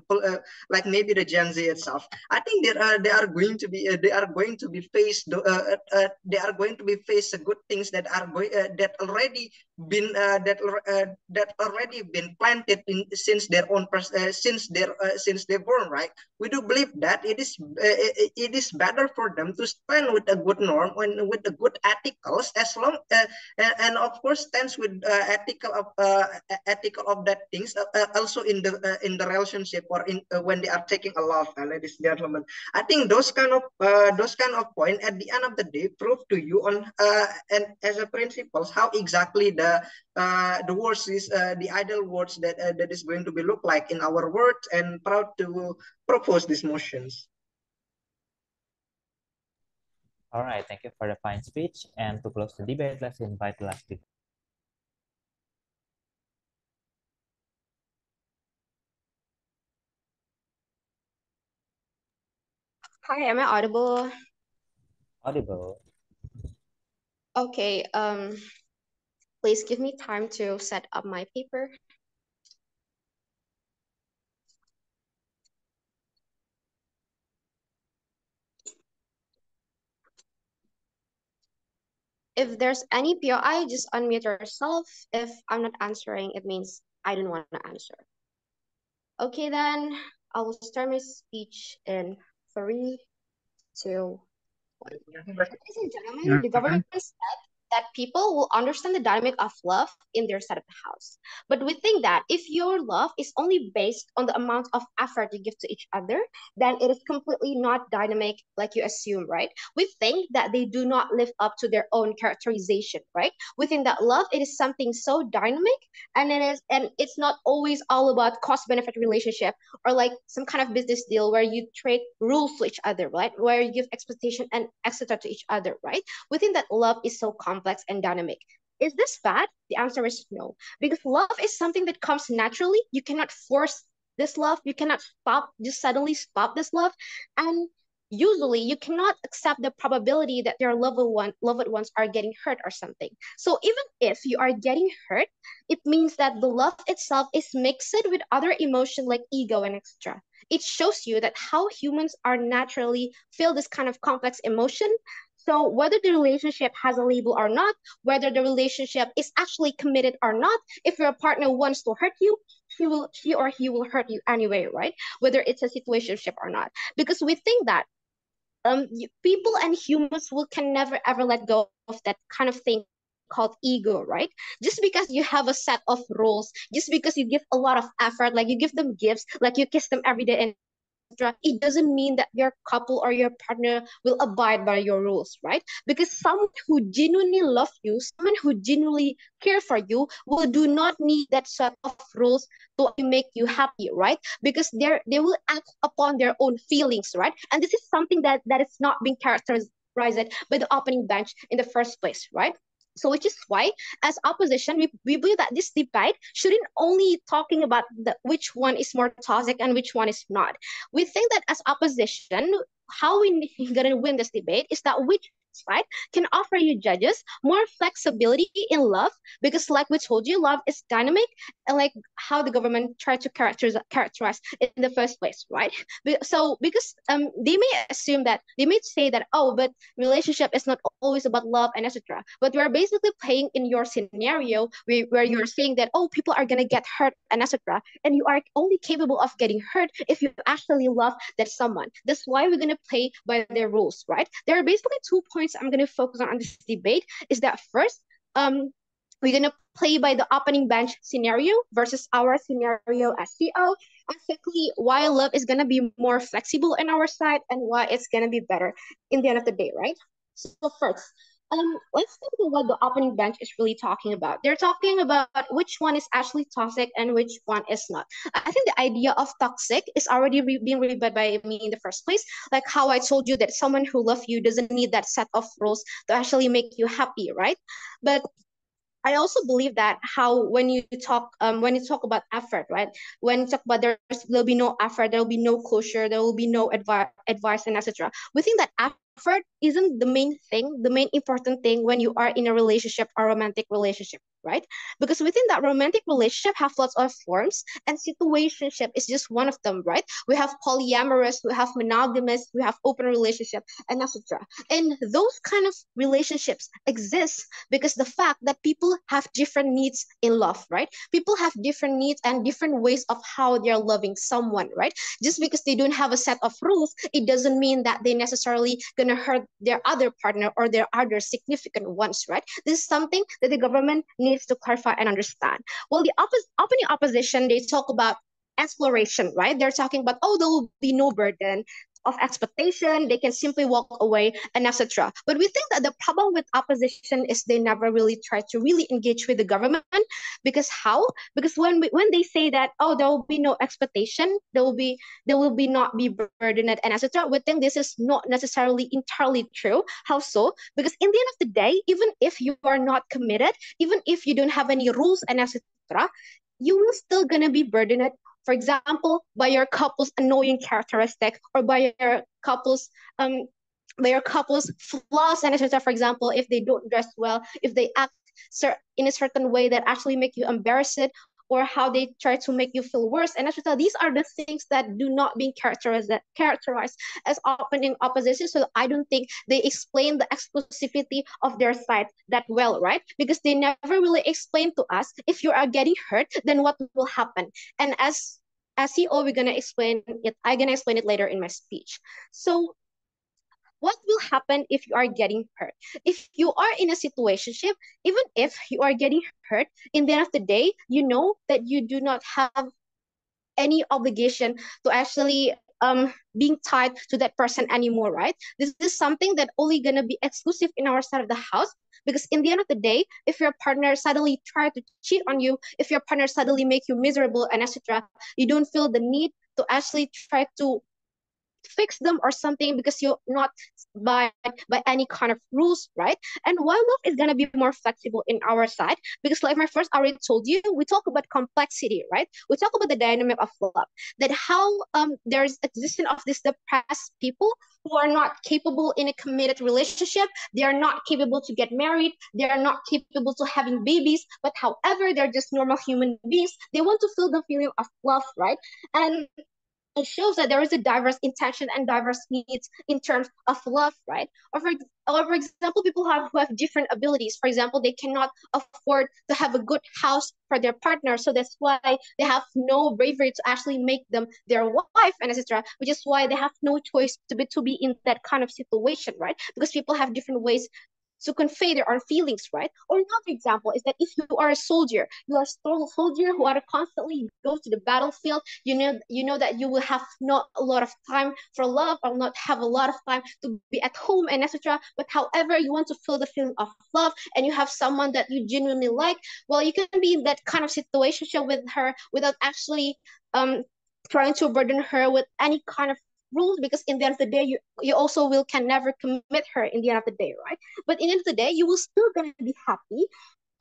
like maybe the Gen Z itself. I think they are going to be faced they are going to be faced good things that are that already been planted in since their own since they're born, right? We do believe that it is better for them to stand with a good norm and with the good ethicals, as long and of course stands with ethical of that things, also in the relationship, or in when they are taking a love, ladies and gentlemen. I think those kind of point at the end of the day prove to you on and as a principles how exactly the words is the ideal words that is going to be look like in our world, and proud to propose these motions. All right, thank you for the fine speech. And to close the debate, let's invite the last speaker. Hi, am I audible? Audible. Okay, please give me time to set up my paper. If there's any POI, just unmute yourself. If I'm not answering, it means I don't want to answer. Okay, then I will start my speech in 3, 2, 1. Ladies and gentlemen, the government said that people will understand the dynamic of love in their side of the house. But we think that if your love is only based on the amount of effort you give to each other, then it is completely not dynamic like you assume, right? We think that they do not live up to their own characterization, right? We think that love, it is something so dynamic, and it's not always all about cost-benefit relationship, or like some kind of business deal where you trade rules to each other, right? Where you give expectation and etc. to each other, right? We think that love is so complex and dynamic. Is this bad? The answer is no, because love is something that comes naturally. You cannot force this love. You cannot just suddenly stop this love. And usually you cannot accept the probability that your loved ones are getting hurt or something. So even if you are getting hurt, it means that the love itself is mixed with other emotion like ego and etc. It shows you that how humans are naturally feel this kind of complex emotion. So whether the relationship has a label or not, whether the relationship is actually committed or not, if your partner wants to hurt you, she or he will hurt you anyway, right? Whether it's a situationship or not. Because we think that people and humans can never ever let go of that kind of thing called ego, right? Just because you have a set of rules, just because you give a lot of effort, like you give them gifts, like you kiss them every day and it doesn't mean that your couple or your partner will abide by your rules, right? Because someone who genuinely loves you, someone who genuinely care for you, will do not need that set of rules to make you happy, right? Because they will act upon their own feelings, right? And this is something that is not being characterized by the opening bench in the first place, right? So which is why, as opposition, we believe that this debate shouldn't only talking about which one is more toxic and which one is not. We think that as opposition, how we gonna win this debate is that which side can offer you judges more flexibility in love, because like we told you, love is dynamic, and like how the government tried to characterize in the first place, right? So because they may assume that, they may say that, oh, but relationship is not always about love and etc. But we're basically playing in your scenario where you're saying that, oh, people are gonna get hurt and etc. And you are only capable of getting hurt if you actually love that someone. That's why we're gonna play by their rules, right? There are basically 2 points I'm gonna focus on this debate. Is that first, we're gonna play by the opening bench scenario versus our scenario as CO. And secondly, why love is gonna be more flexible in our side and why it's gonna be better in the end of the day, right? So first, let's think about what the opening bench is really talking about. They're talking about which one is actually toxic and which one is not. I think the idea of toxic is already being read by me in the first place. Like how I told you that someone who loves you doesn't need that set of rules to actually make you happy, right? But I also believe that how when you talk about effort, right? When you talk about there'll be no effort, there will be no closure, there will be no advice and etc. We think that effort isn't the main thing, the main important thing when you are in a relationship or romantic relationship, right? Because within that romantic relationship have lots of forms, and situationship is just one of them, right? We have polyamorous, we have monogamous, we have open relationship, and etc. And those kind of relationships exist because the fact that people have different needs in love, right? People have different needs and different ways of how they're loving someone, right? Just because they don't have a set of rules, it doesn't mean that they necessarily gonna hurt their other partner or their other significant ones, right? This is something that the government needs to clarify and understand. Well, the opening opposition, they talk about exploration, right? They're talking about, oh, there will be no burden of expectation, they can simply walk away and etc. But we think that the problem with opposition is they never really try to really engage with the government. Because how? Because when they say that, oh, there will be no expectation, there will be not be burdened and etc. We think this is not necessarily entirely true. How so? Because in the end of the day, even if you are not committed, even if you don't have any rules and etc., you will still gonna be burdened, for example, by your couple's annoying characteristic, or um by your couple's flaws and etc. For example, if they don't dress well, if they act in a certain way that actually make you embarrassed, or how they try to make you feel worse and etc. These are the things that do not being characterized as opening opposition. So I don't think they explain the exclusivity of their side that well, right? Because they never really explain to us, if you are getting hurt, then what will happen. And as CEO, we're gonna explain it. I'm gonna explain it later in my speech. So what will happen if you are getting hurt? If you are in a situationship, even if you are getting hurt, in the end of the day, you know that you do not have any obligation to actually being tied to that person anymore, right? This is something that only gonna be exclusive in our side of the house. Because in the end of the day, if your partner suddenly try to cheat on you, if your partner suddenly make you miserable and etc., you don't feel the need to actually try to fix them or something, because you're not by any kind of rules, right? And why love is gonna be more flexible in our side, because like my first already told you, we talk about complexity, right? We talk about the dynamic of love, that how there's existence of these depressed people who are not capable in a committed relationship. They are not capable to get married, they are not capable to having babies, but however, they're just normal human beings. They want to feel the feeling of love, right? And it shows that there is a diverse intention and diverse needs in terms of love, right? Or for example, people who have different abilities. For example, they cannot afford to have a good house for their partner, so that's why they have no bravery to actually make them their wife and etc. Which is why they have no choice to be in that kind of situation, right? Because people have different ways to convey their own feelings, right? Or another example is that if you are a soldier, you are a soldier who are constantly go to the battlefield, you know that you will have not a lot of time for love, or not have a lot of time to be at home and etc. But however, you want to feel the feeling of love, and you have someone that you genuinely like, well, you can be in that kind of situation with her without actually trying to burden her with any kind of rules, because in the end of the day, you also will can never commit her in the end of the day, right? But in the end of the day, you will still gonna be happy.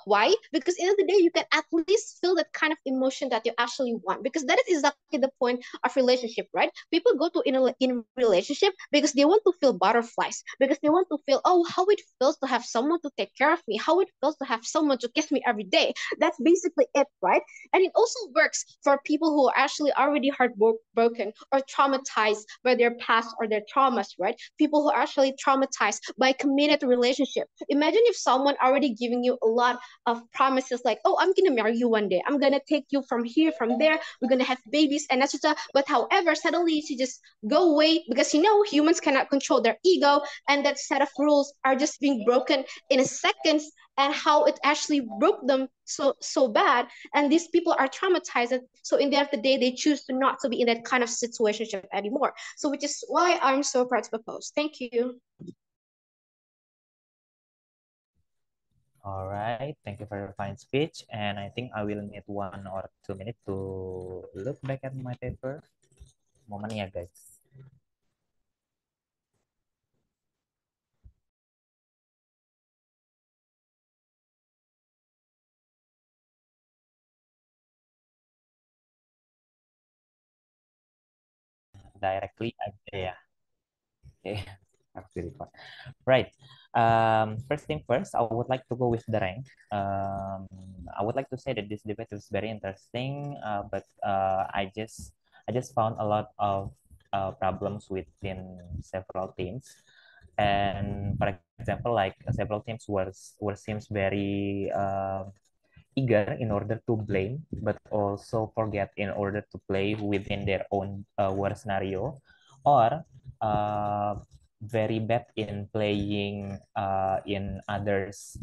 Why? Because in the end of the day, you can at least feel that kind of emotion that you actually want. Because that is exactly the point of relationship, right? People go to in relationship because they want to feel butterflies, because they want to feel, oh, how it feels to have someone to take care of me, how it feels to have someone to kiss me every day. That's basically it, right? And it also works for people who are actually already heartbroken or traumatized by their past or their traumas, right? People who are actually traumatized by committed relationship. Imagine if someone already giving you a lot of promises like, oh, I'm gonna marry you one day, I'm gonna take you from here, from there, we're gonna have babies and etc. But however, suddenly she just go away because humans cannot control their ego, and that set of rules are just being broken in a second, and how it actually broke them so bad, and these people are traumatized. So in the end of the day, they choose to not to be in that kind of situation anymore. So which is why I'm so proud to propose. Thank you. All right, thank you for your fine speech. And I think I will need 1 or 2 minutes to look back at my paper. Moment ya, guys. Directly aja ya. Oke, harus di record. Right. First thing first, I would like to go with the rank. I would like to say that this debate was very interesting, but I just found a lot of problems within several teams. And for example, like several teams were seems very eager in order to blame, but also forget in order to play within their own war scenario, or uh, very bad in playing in others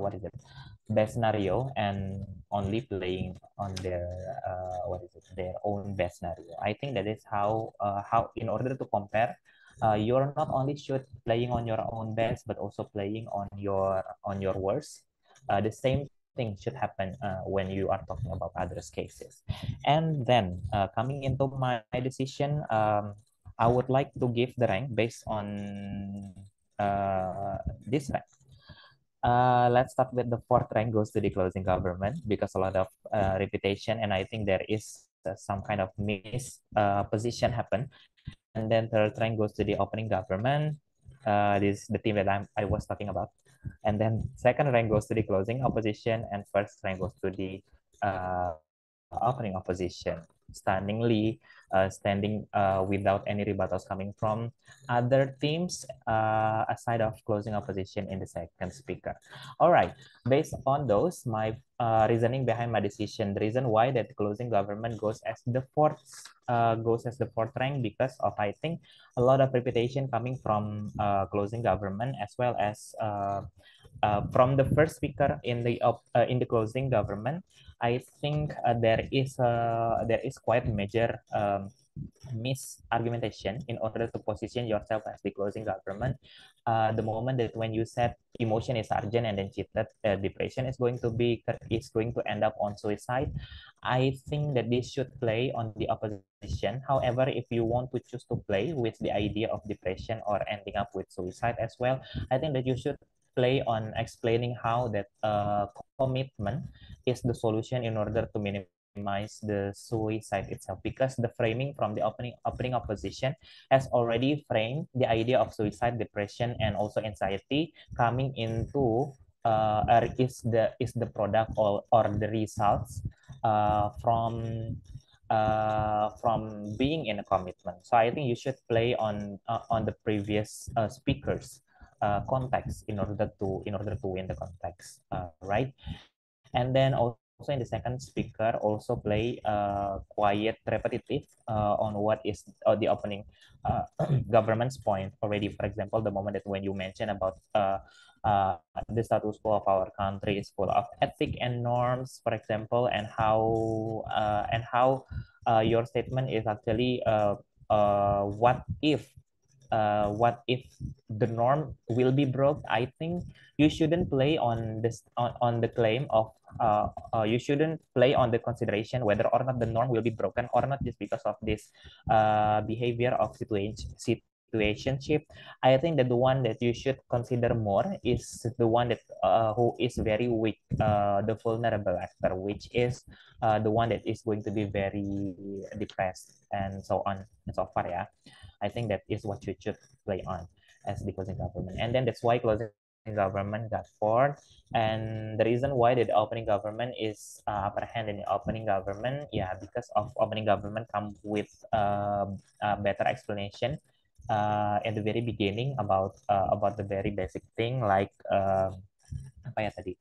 what is it best scenario, and only playing on their what is it their own best scenario. I think that is how in order to compare, you're not only should playing on your own best but also playing on your worst. The same thing should happen when you are talking about others cases. And then coming into my decision, I would like to give the rank based on this rank. Let's start with the fourth rank goes to the closing government, because a lot of repetition, and I think there is some kind of miss position happen. And then third rank goes to the opening government. This is the team that I was talking about. And then second rank goes to the closing opposition, and first rank goes to the opening opposition. Standingly, standing without any rebuttals coming from other teams, aside of closing opposition in the second speaker. All right, based on those, my reasoning behind my decision, the reason why that closing government goes as the fourth rank, because of, I think, a lot of reputation coming from closing government, as well as from the first speaker in the closing government. I think there is quite major misargumentation in order to position yourself as the closing government. The moment that when you said emotion is urgent and then cheated, depression is going to end up on suicide. I think that this should play on the opposition. However, if you want to choose to play with the idea of depression or ending up with suicide as well, I think that you should play on explaining how that commitment is the solution in order to minimize the suicide itself, because the framing from the opening opposition has already framed the idea of suicide, depression, and also anxiety coming into is the product or the results from being in a commitment. So I think you should play on the previous speakers context in order to win the context, right? And then also in the second speaker also play quiet repetitive on what is the opening government's point already. For example, the moment that when you mention about the status quo of our country is full of ethic and norms, for example, and how your statement is actually what if what if the norm will be broke? I think you shouldn't play on this on the claim of you shouldn't play on the consideration whether or not the norm will be broken or not just because of this behavior of situationship. I think that the one that you should consider more is the one that who is very weak, the vulnerable actor, which is the one that is going to be very depressed and so on and so far. Yeah, I think that is what you should play on as the closing government, and then that's why closing government got formed. And the reason why the opening government is upper hand in the opening government, yeah, because of opening government come with a better explanation at the very beginning about the very basic thing like apa ya tadi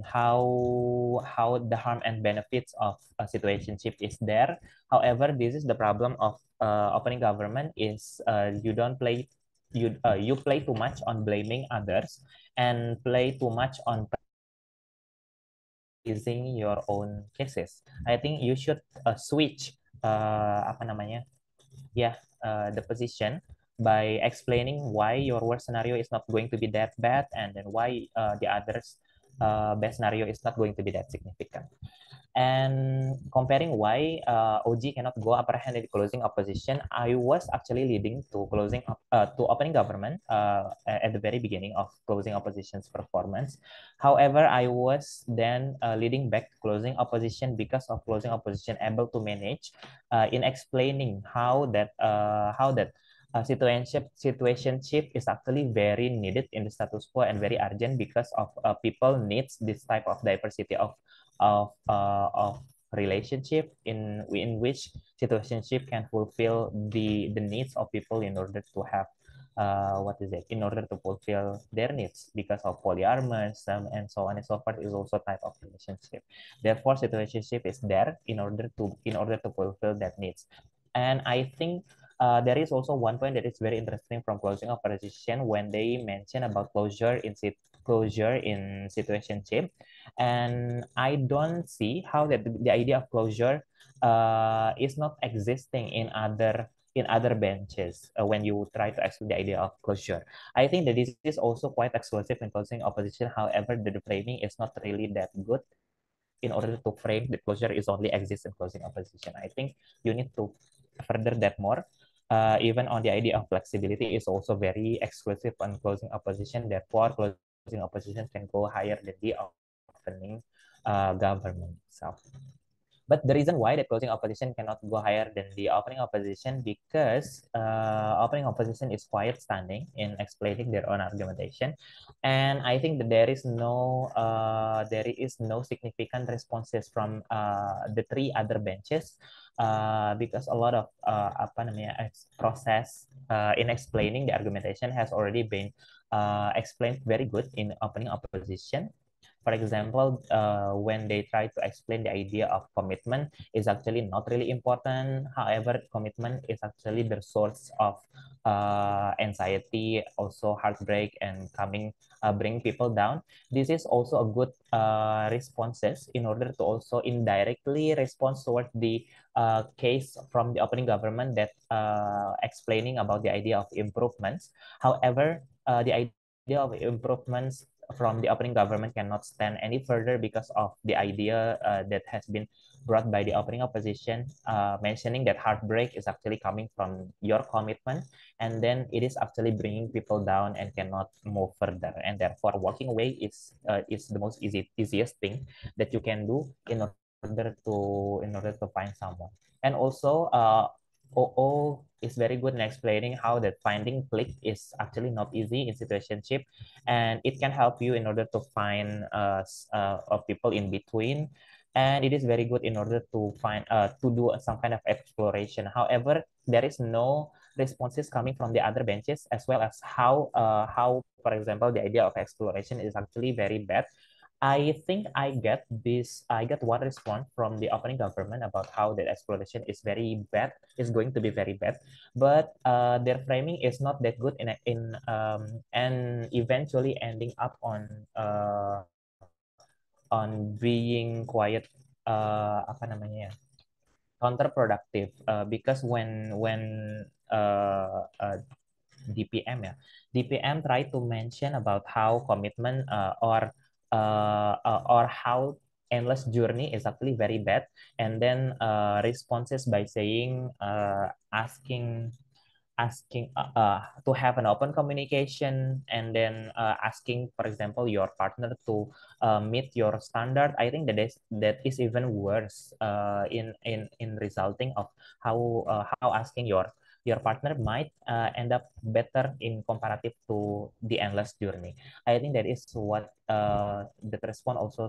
how the harm and benefits of a situationship is there. However, this is the problem of opening government is you don't play you play too much on blaming others and play too much on praising your own cases. I think you should switch apa namanya yeah the position by explaining why your worst scenario is not going to be that bad and then why the others best scenario is not going to be that significant. And comparing why OG cannot go upper hand in closing opposition, I was actually leading to to opening government at the very beginning of closing opposition's performance. However, I was then leading back to closing opposition because of closing opposition able to manage in explaining how that situationship is actually very needed in the status quo and very urgent because of people needs this type of diversity of relationship in which situationship can fulfill the needs of people in order to have what is it in order to fulfill their needs because of polyamorous and so on and so forth is also type of relationship. Therefore situationship is there in order to fulfill that needs. And I think there is also one point that is very interesting from closing of position when they mention about closure in situationship. And I don't see how that the idea of closure is not existing in other benches when you try to explain the idea of closure. I think that this is also quite exclusive in closing opposition. However, the framing is not really that good in order to frame the closure is only exists in closing opposition. I think you need to further that more. Even on the idea of flexibility is also very exclusive on closing opposition. Therefore, closing opposition can go higher than the opening government itself. But the reason why the closing opposition cannot go higher than the opening opposition because opening opposition is quite stunning in explaining their own argumentation, and I think that there is no significant responses from the three other benches because a lot of apa namanya process in explaining the argumentation has already been explained very good in opening opposition. For example, when they try to explain the idea of commitment is actually not really important. However, commitment is actually the source of anxiety, also heartbreak, and bring people down. This is also a good responses in order to also indirectly respond towards the case from the opening government that explaining about the idea of improvements. However, the idea of improvements from the opening government cannot stand any further because of the idea that has been brought by the opening opposition, mentioning that heartbreak is actually coming from your commitment, and then it is actually bringing people down and cannot move further, and therefore walking away is the most easiest thing that you can do in order to find someone. And also, OO is very good in explaining how that finding click is actually not easy in situationship, and it can help you in order to find people in between, and it is very good in order to find to do some kind of exploration. However, there is no responses coming from the other benches, as well as how for example the idea of exploration is actually very bad. I think I got one response from the opening government about how the exploration is very bad, is going to be very bad, but their framing is not that good and eventually ending up on being quite apa namanya ya, counterproductive because when DPM ya. DPM try to mention about how commitment or how endless journey is actually very bad, and then responses by saying asking to have an open communication, and then asking, for example, your partner to meet your standard. I think that is even worse in resulting of how asking your partner might end up better in comparative to the endless journey. I think that is what the response also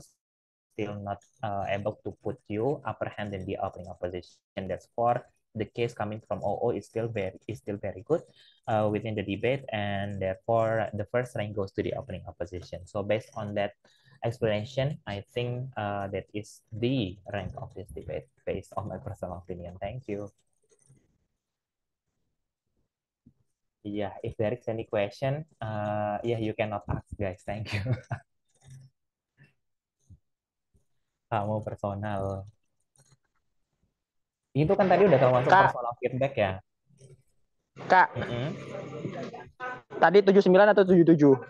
still not able to put you upper hand in the opening opposition. And that's for the case coming from OO is still very good within the debate, and therefore the first rank goes to the opening opposition. So based on that explanation, I think that is the rank of this debate based on my personal opinion. Thank you. Yeah, if there is any question, yeah, you cannot ask, guys. Thank you. Kamu personal. Itu kan tadi udah termasuk Kak, personal feedback ya. Kak, tadi 79 atau 77?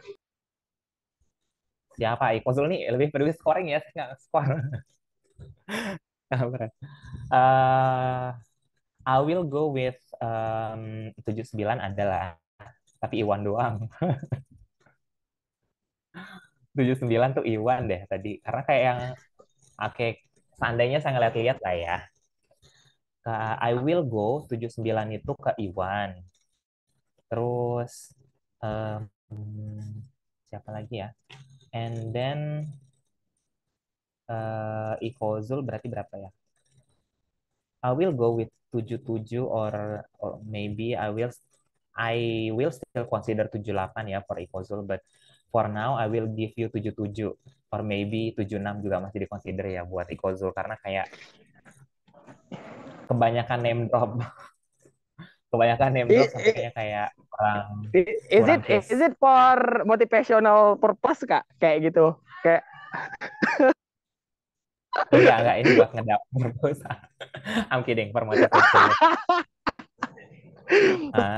Siapa? Kozul nih lebih peduli scoring ya, nggak skor. I will go with 79 adalah, tapi Iwan doang. 79 tuh Iwan deh tadi, karena kayak yang oke, seandainya saya ngeliat-liat lah ya. I will go 79 itu ke Iwan. Terus siapa lagi ya? And then Ikozul berarti berapa ya? I will go with 77 or maybe I will still consider 78 ya for Ikozul, but for now I will give you 77 or maybe 76 juga masih dikonsider ya buat Ikozul, karena kayak kebanyakan name drop. Kebanyakan name drop sampai kayak kurang case. Is it for motivational purpose, Kak? Kayak gitu. Kayak Enggak, ini buat ngedapur. I'm kidding, for motivation.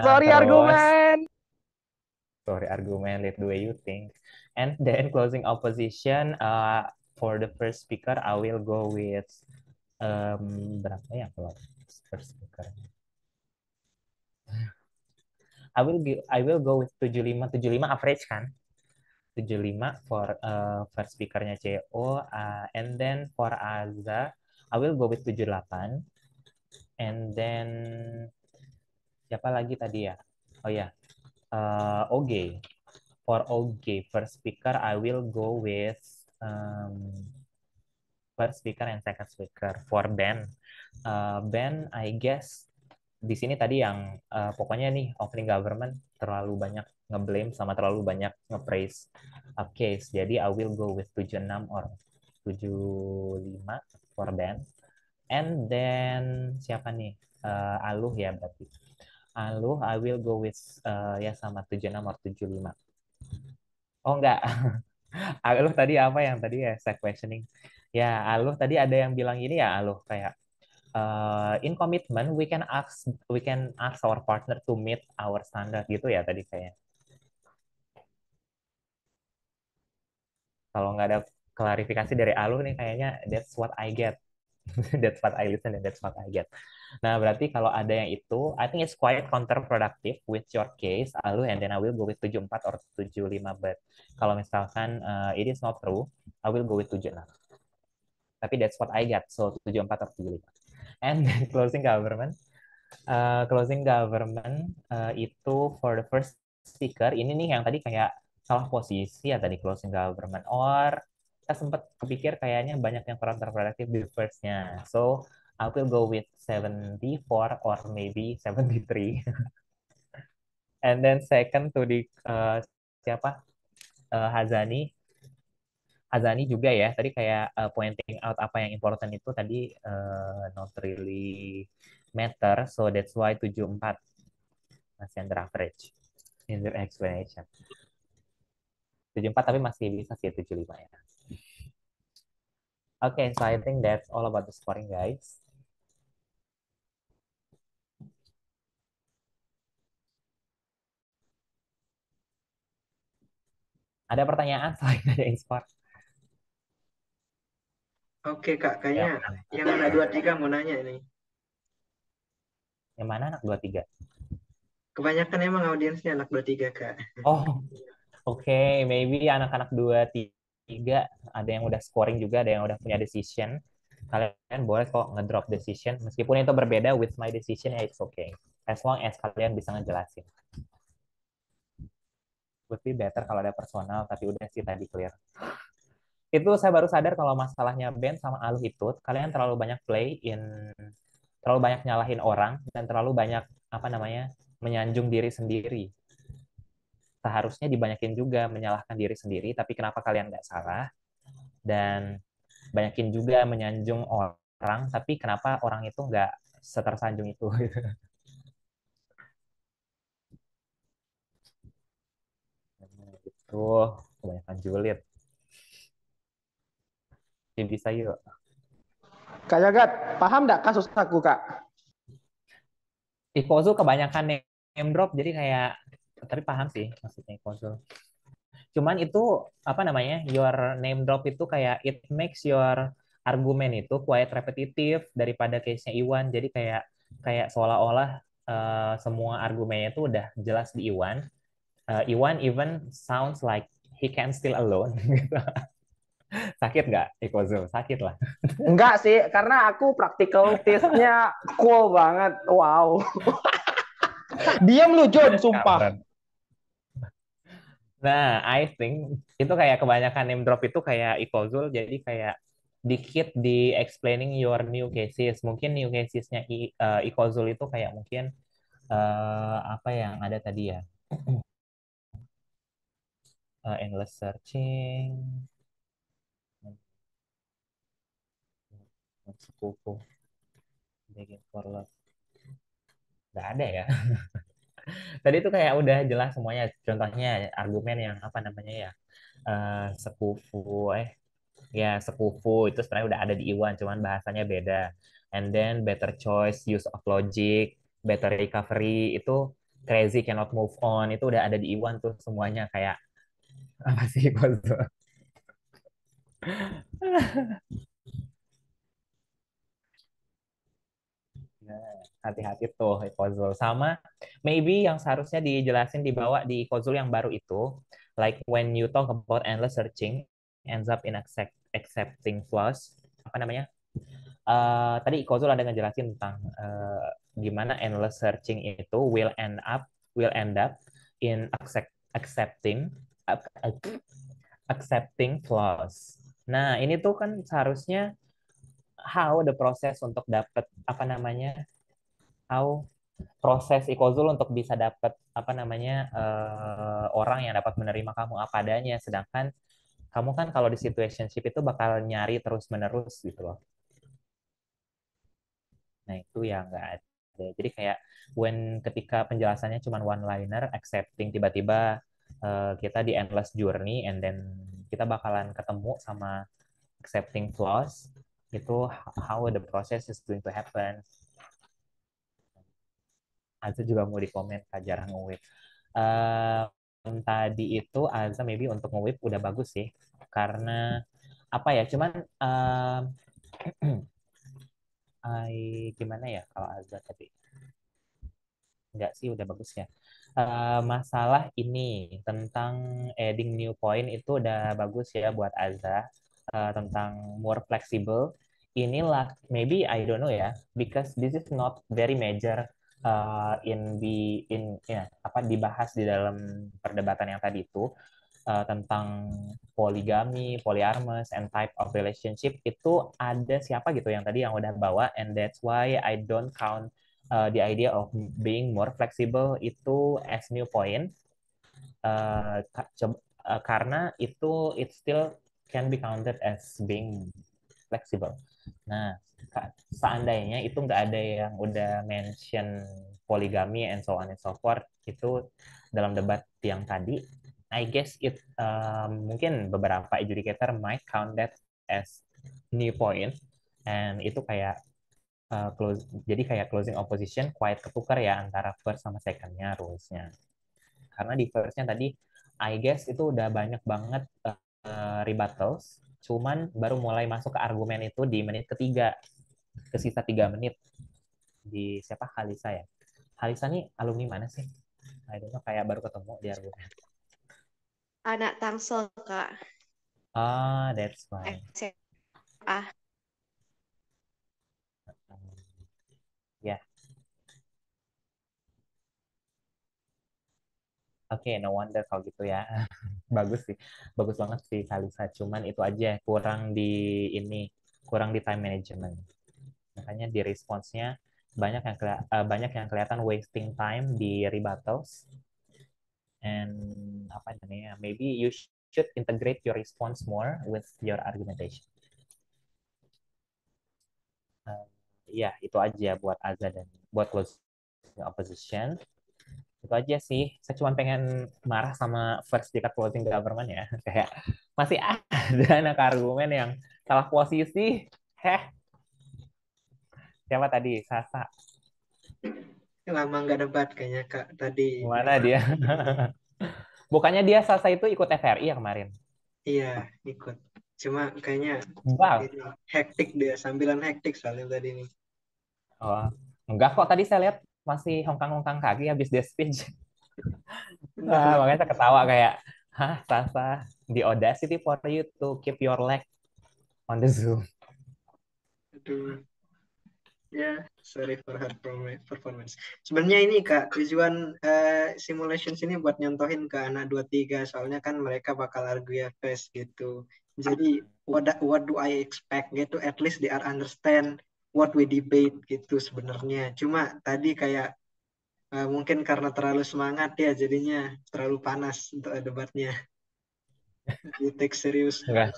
Sorry, argumen. Sorry, argument, live the way you think. And then closing opposition, for the first speaker, I will go with berapa ya kalau first speaker? I will go with 75 average kan? 75 for first speakernya CO, and then for Aza, I will go with 78, and then siapa lagi tadi ya? Oh ya, OG. For OG first speaker, I will go with first speaker and second speaker. For Ben, Ben, I guess di sini tadi yang pokoknya nih opening government terlalu banyak ngeblame sama terlalu banyak ngepraise case. Jadi I will go with 76 or 75 for Ben. And then siapa nih? Aluh ya berarti. Aluh, I will go with ya sama 76 or 75. Oh enggak. Aluh tadi apa yang tadi ya saya questioning. Ya, Aluh tadi ada yang bilang gini ya, Aluh kayak in commitment we can ask our partner to meet our standard gitu ya tadi kayak. Kalau nggak ada klarifikasi dari Aluh nih kayaknya that's what I get. That's what I listen and that's what I get. Nah, berarti kalau ada yang itu, I think it's quite counterproductive with your case, Alu, and then I will go with 74 or 75. But kalau misalkan it is not true, I will go with 76. Tapi that's what I get, so 74 or 75. And then closing government itu for the first speaker, ini nih yang tadi kayak salah posisi ya tadi closing government, or kita sempat kepikir kayaknya banyak yang counterproductive di first-nya. So, I will go with 74 or maybe 73. And then second to di siapa? Hazani. Hazani juga ya. Tadi kayak pointing out apa yang important itu tadi not really matter. So that's why 74 masih under average in the explanation. 74 tapi masih bisa sih 75 ya. Okay, so I think that's all about the scoring, guys. Ada pertanyaan selain ada sport? Oke Kak, kayaknya Yang mana? yang anak 23 mau nanya nih. Yang mana anak 23? Kebanyakan emang audiensnya anak 23 Kak. Oh, oke, maybe anak-anak 23 ada yang udah scoring juga, ada yang udah punya decision. Kalian boleh kok ngedrop decision, meskipun itu berbeda with my decision ya it's okay. As long as kalian bisa ngejelasin. Would be better kalau ada personal, tapi udah sih tadi clear. Itu saya baru sadar kalau masalahnya band sama Aluh itu, kalian terlalu banyak terlalu banyak nyalahin orang, dan terlalu banyak, apa namanya, menyanjung diri sendiri. Seharusnya dibanyakin juga menyalahkan diri sendiri, tapi kenapa kalian nggak salah? Dan banyakin juga menyanjung orang, tapi kenapa orang itu nggak setersanjung itu? Gitu. Itu kebanyakan julid. Jadi bisa yuk. Kak Jagat, paham nggak kasus aku, Kak? Ikozu kebanyakan name drop, jadi kayak, tapi paham sih maksudnya Ikozu. Cuman itu, apa namanya, your name drop itu kayak, it makes your argumen itu quite repetitif daripada case-nya Iwan. Jadi kayak kayak seolah-olah semua argumennya itu udah jelas di Iwan. Iwan even sounds like he can still alone. Gitu. Sakit nggak, Ikozo? Sakit lah. Enggak sih, karena aku practical test-nya cool banget. Wow. Diam lu, John, sumpah. Kampret. Nah, I think itu kayak kebanyakan name drop itu kayak Ikozul, jadi kayak dikit di explaining your new cases. Mungkin new casesnya Ikozul itu kayak mungkin apa yang ada tadi ya? Endless searching, sepupu, begging for love. Nggak ada ya. Tadi itu kayak udah jelas semuanya. Contohnya argumen yang apa namanya ya? Sepupu, ya sekufu itu sebenarnya udah ada di Iwan, cuman bahasanya beda. And then better choice, use of logic, better recovery, itu crazy cannot move on, itu udah ada di Iwan tuh semuanya kayak apa sih Kozo? Nah, hati-hati tuh Kozul. Sama maybe yang seharusnya dijelasin dibawa di Kozul yang baru itu, like when you talk about endless searching ends up in accepting flaws, apa namanya? Tadi Kozul ada ngejelasin tentang gimana endless searching itu will end up in accepting accepting flaws. Nah, ini tuh kan seharusnya how the process untuk dapat apa namanya? How proses ikozul untuk bisa dapat apa namanya orang yang dapat menerima kamu apa adanya, sedangkan kamu kan kalau di situationship itu bakal nyari terus menerus gitu loh. Nah, itu ya nggak ada. Jadi kayak ketika penjelasannya cuma one liner, accepting, tiba-tiba kita di endless journey, and then kita bakalan ketemu sama accepting flaws, itu how the process is going to happen. Aza juga mau di komen, Kak, jarang nge-whip. Tadi itu Aza maybe untuk nge-whip udah bagus sih. Karena apa ya, cuman gimana ya kalau Aza tadi? Enggak sih, udah bagus ya. Masalah ini tentang adding new point itu udah bagus ya buat Aza. Tentang more flexible. Inilah maybe I don't know ya, because this is not very major ya, apa dibahas di dalam perdebatan yang tadi itu tentang poligami, polyamorous, and type of relationship itu ada siapa gitu yang tadi yang udah bawa, and that's why I don't count the idea of being more flexible itu as new point karena itu it still can be counted as being flexible. Nah, seandainya itu nggak ada yang udah mention poligami and so on and so forth itu dalam debat yang tadi, I guess mungkin beberapa adjudicator might count that as new point, and itu kayak jadi kayak closing opposition quite ketukar ya antara first sama secondnya rulesnya. Karena di first-nya tadi I guess itu udah banyak banget rebuttals, cuman baru mulai masuk ke argumen itu di menit ketiga, ke sisa 3 menit. Di siapa, Halisa ya? Halisa nih alumni mana sih? I don't know, kayak baru ketemu di argumen. Anak Tangsel, Kak. Ah, that's fine. SMA. Ya, oke, no wonder kalau gitu ya. Bagus sih, bagus banget sih Halisa. Cuman itu aja kurang di ini, kurang di time management. Makanya di response-nya banyak yang kelihatan wasting time di rebuttals. And apa namanya? Maybe you should integrate your response more with your argumentation. Ya, itu aja buat Azza dan buat closing opposition. Itu aja sih. Saya cuma pengen marah sama first dekat closing government ya. Kayak masih ada anak argumen yang salah posisi. Heh, siapa tadi? Sasa. Lama nggak debat kayaknya Kak tadi. Gimana dia? Bukannya dia Sasa itu ikut TVRI ya kemarin? Iya, ikut. Cuma kayaknya Wow. ini hektik dia, sambilan hektik soalnya tadi nih. Oh, enggak kok, tadi saya lihat masih hongkang-hongkang kaki habis dia speech. Makanya saya ketawa kayak, hah, Sasa, the audacity for you to keep your leg on the Zoom. Aduh. Ya, sorry for her performance. Sebenarnya ini Kak, tujuan simulations ini buat nyontohin ke anak 23, soalnya kan mereka bakal argUEFest gitu. Jadi, what do I expect gitu, at least they are understand what we debate gitu sebenarnya. Cuma tadi kayak mungkin karena terlalu semangat ya, jadinya terlalu panas untuk debatnya. Di take serius. Enggak.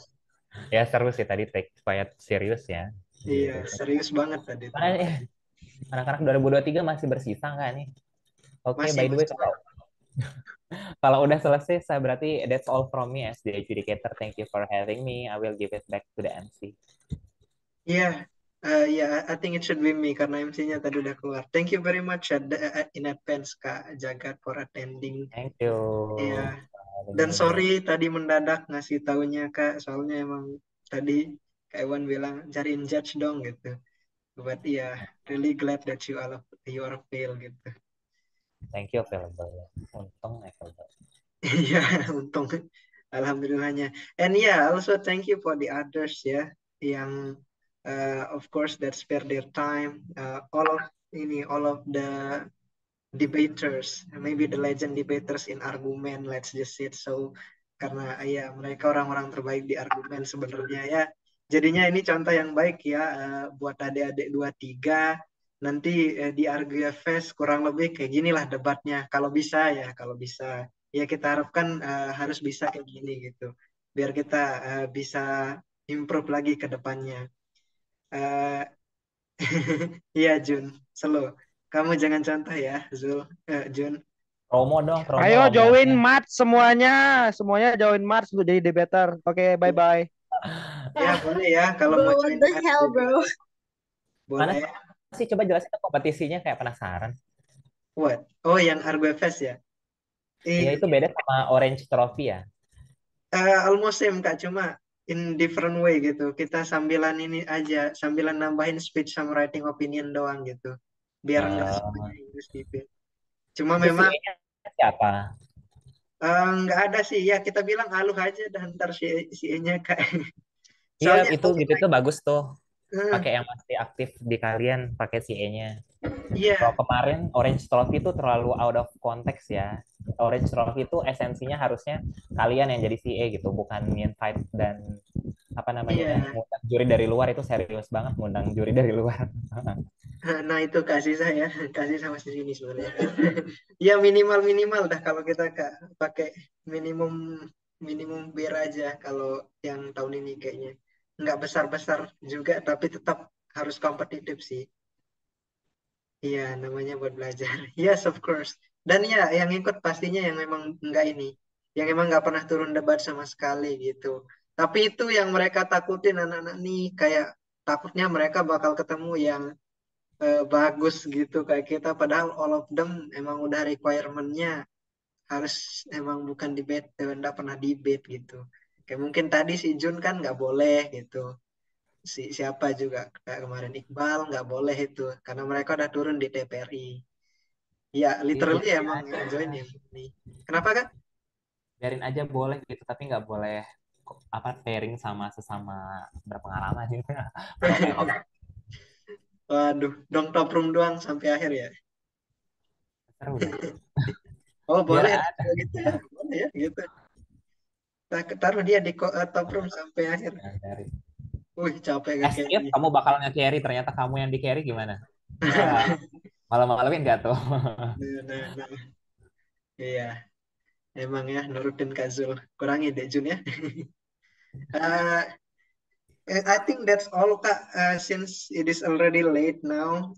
Ya seru sih tadi, take quiet serius ya. Iya, Gitu. serius banget tadi. Anak-anak 2023 masih bersisa nggak nih? Oke, Masih, by the way, masih. kalau udah selesai, saya berarti that's all from me as the adjudicator. Thank you for having me. I will give it back to the MC. Iya, I think it should be me karena MC-nya tadi udah keluar. Thank you very much in advance Kak Jagat for attending. Thank you. Iya. Dan sorry tadi mendadak ngasih taunya Kak, soalnya emang tadi Kak Iwan bilang cariin judge dong gitu. But yeah, really glad that you are fail gitu. Thank you, available. Untung available. Iya, untung. Alhamdulillahnya. And yeah, also thank you for the others ya, yang of course that spare their time. All of the debaters, maybe the legend debaters in argumen, let's just say it so, karena ya mereka orang-orang terbaik di argumen sebenarnya ya. Jadinya ini contoh yang baik ya buat adik-adik 23 nanti di argUEFest kurang lebih kayak ginilah debatnya kalau bisa ya, kalau bisa. Ya kita harapkan harus bisa kayak gini gitu. Biar kita bisa improve lagi ke depannya. Uh, Iya Jun, slow. Kamu jangan contoh ya, Jun. Promo dong, promo. Ayo join Mart semuanya, join Mart untuk jadi debater. Oke, bye-bye. Ya boleh ya kalau Bro, mau what join the Mart hell, juga. bro? Boleh. Mana sih, coba jelasin kompetisinya, kayak penasaran. What? Oh, yang argUEFest ya? Ya itu beda sama Orange Trophy ya. Almost same Kak, cuma in different way gitu. Kita sambilan ini aja, sambilan nambahin speech sama writing opinion doang gitu. Biar nggak semuanya English debate. Cuma Itu memang CA-nya siapa? nggak ada sih. Ya kita bilang halu aja dan ntar si E-nya Kak. Iya, Soalnya itu bagus tuh. Hmm. Pakai yang masih aktif di kalian, pakai CA-nya. Iya. Kalau kemarin Orange Trophy itu terlalu out of context ya. Orange Trophy itu esensinya harusnya kalian yang jadi CA gitu, bukan invite dan apa namanya, ngundang juri dari luar. Itu serius banget ngundang juri dari luar. Nah itu kasih saya, kasih sama si sini sebenarnya. Ya minimal dah kalau kita Kak pakai minimum bir aja kalau yang tahun ini kayaknya nggak besar juga tapi tetap harus kompetitif sih. Iya namanya buat belajar. Yes of course. Dan ya yang ikut pastinya yang memang nggak ini, yang emang nggak pernah turun debat sama sekali gitu. Tapi itu yang mereka takutin anak-anak nih, kayak takutnya mereka bakal ketemu yang bagus gitu kayak kita, padahal all of them emang udah requirement-nya harus emang bukan debate, enggak pernah debate gitu. Kayak mungkin tadi si Jun kan nggak boleh gitu. Siapa juga kayak kemarin Iqbal nggak boleh itu karena mereka udah turun di TPRI. Ya, Iya, literally biarin emang aja, join yang ini. Kenapa kan? biarin aja boleh gitu, tapi nggak boleh apa pairing sama sesama berpengalaman gitu. Kalau kayak ngobrol Waduh, dong top room doang sampai akhir ya. seru dong. Oh Biar boleh ada kalau gitu ya, boleh ya gitu. Taruh dia di top room sampai akhir. yang dari Wih capek gak as kayak if ini. kamu bakal nge-carry, ternyata kamu yang di-carry gimana? Wah, malam-malamin nggak tuh? Nah, iya. Emang ya nurutin Kazul. Kurangi deh Jun ya. Eh, I think that's all Kak. Since it is already late now.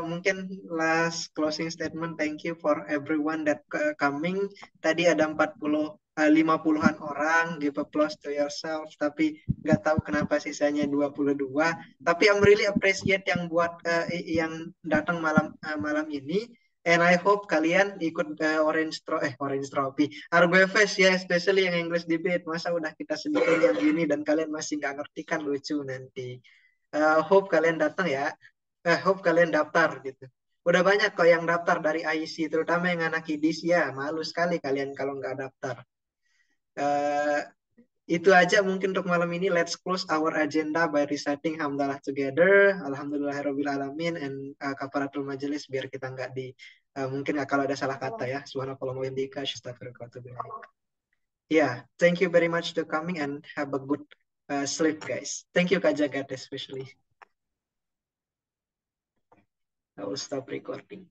Mungkin last closing statement. Thank you for everyone that coming. Tadi ada 50-an orang. Give applause to yourself. Tapi nggak tahu kenapa sisanya 22. Tapi I'm really appreciate yang datang malam ini. And I hope kalian ikut Orange Trophy. argUEFest ya, especially yang English debate. Masa udah kita sebutin yang gini dan kalian masih nggak ngerti kan lucu nanti. Hope kalian datang ya. Hope kalian daftar gitu. Udah banyak kok yang daftar dari IC, terutama yang anak IDIS ya. Malu sekali kalian kalau nggak daftar. Eh, itu aja mungkin untuk malam ini. Let's close our agenda by reciting hamdalah together. Alhamdulillahirabbil alamin and kafaratul majelis biar kita nggak mungkin kalau ada salah kata ya. Subhanallah wa bihamdika astaghfiruka wa atubu ilaik. Yeah, thank you very much to coming and have a good sleep guys. Thank you Kak Jagat especially. I will stop recording.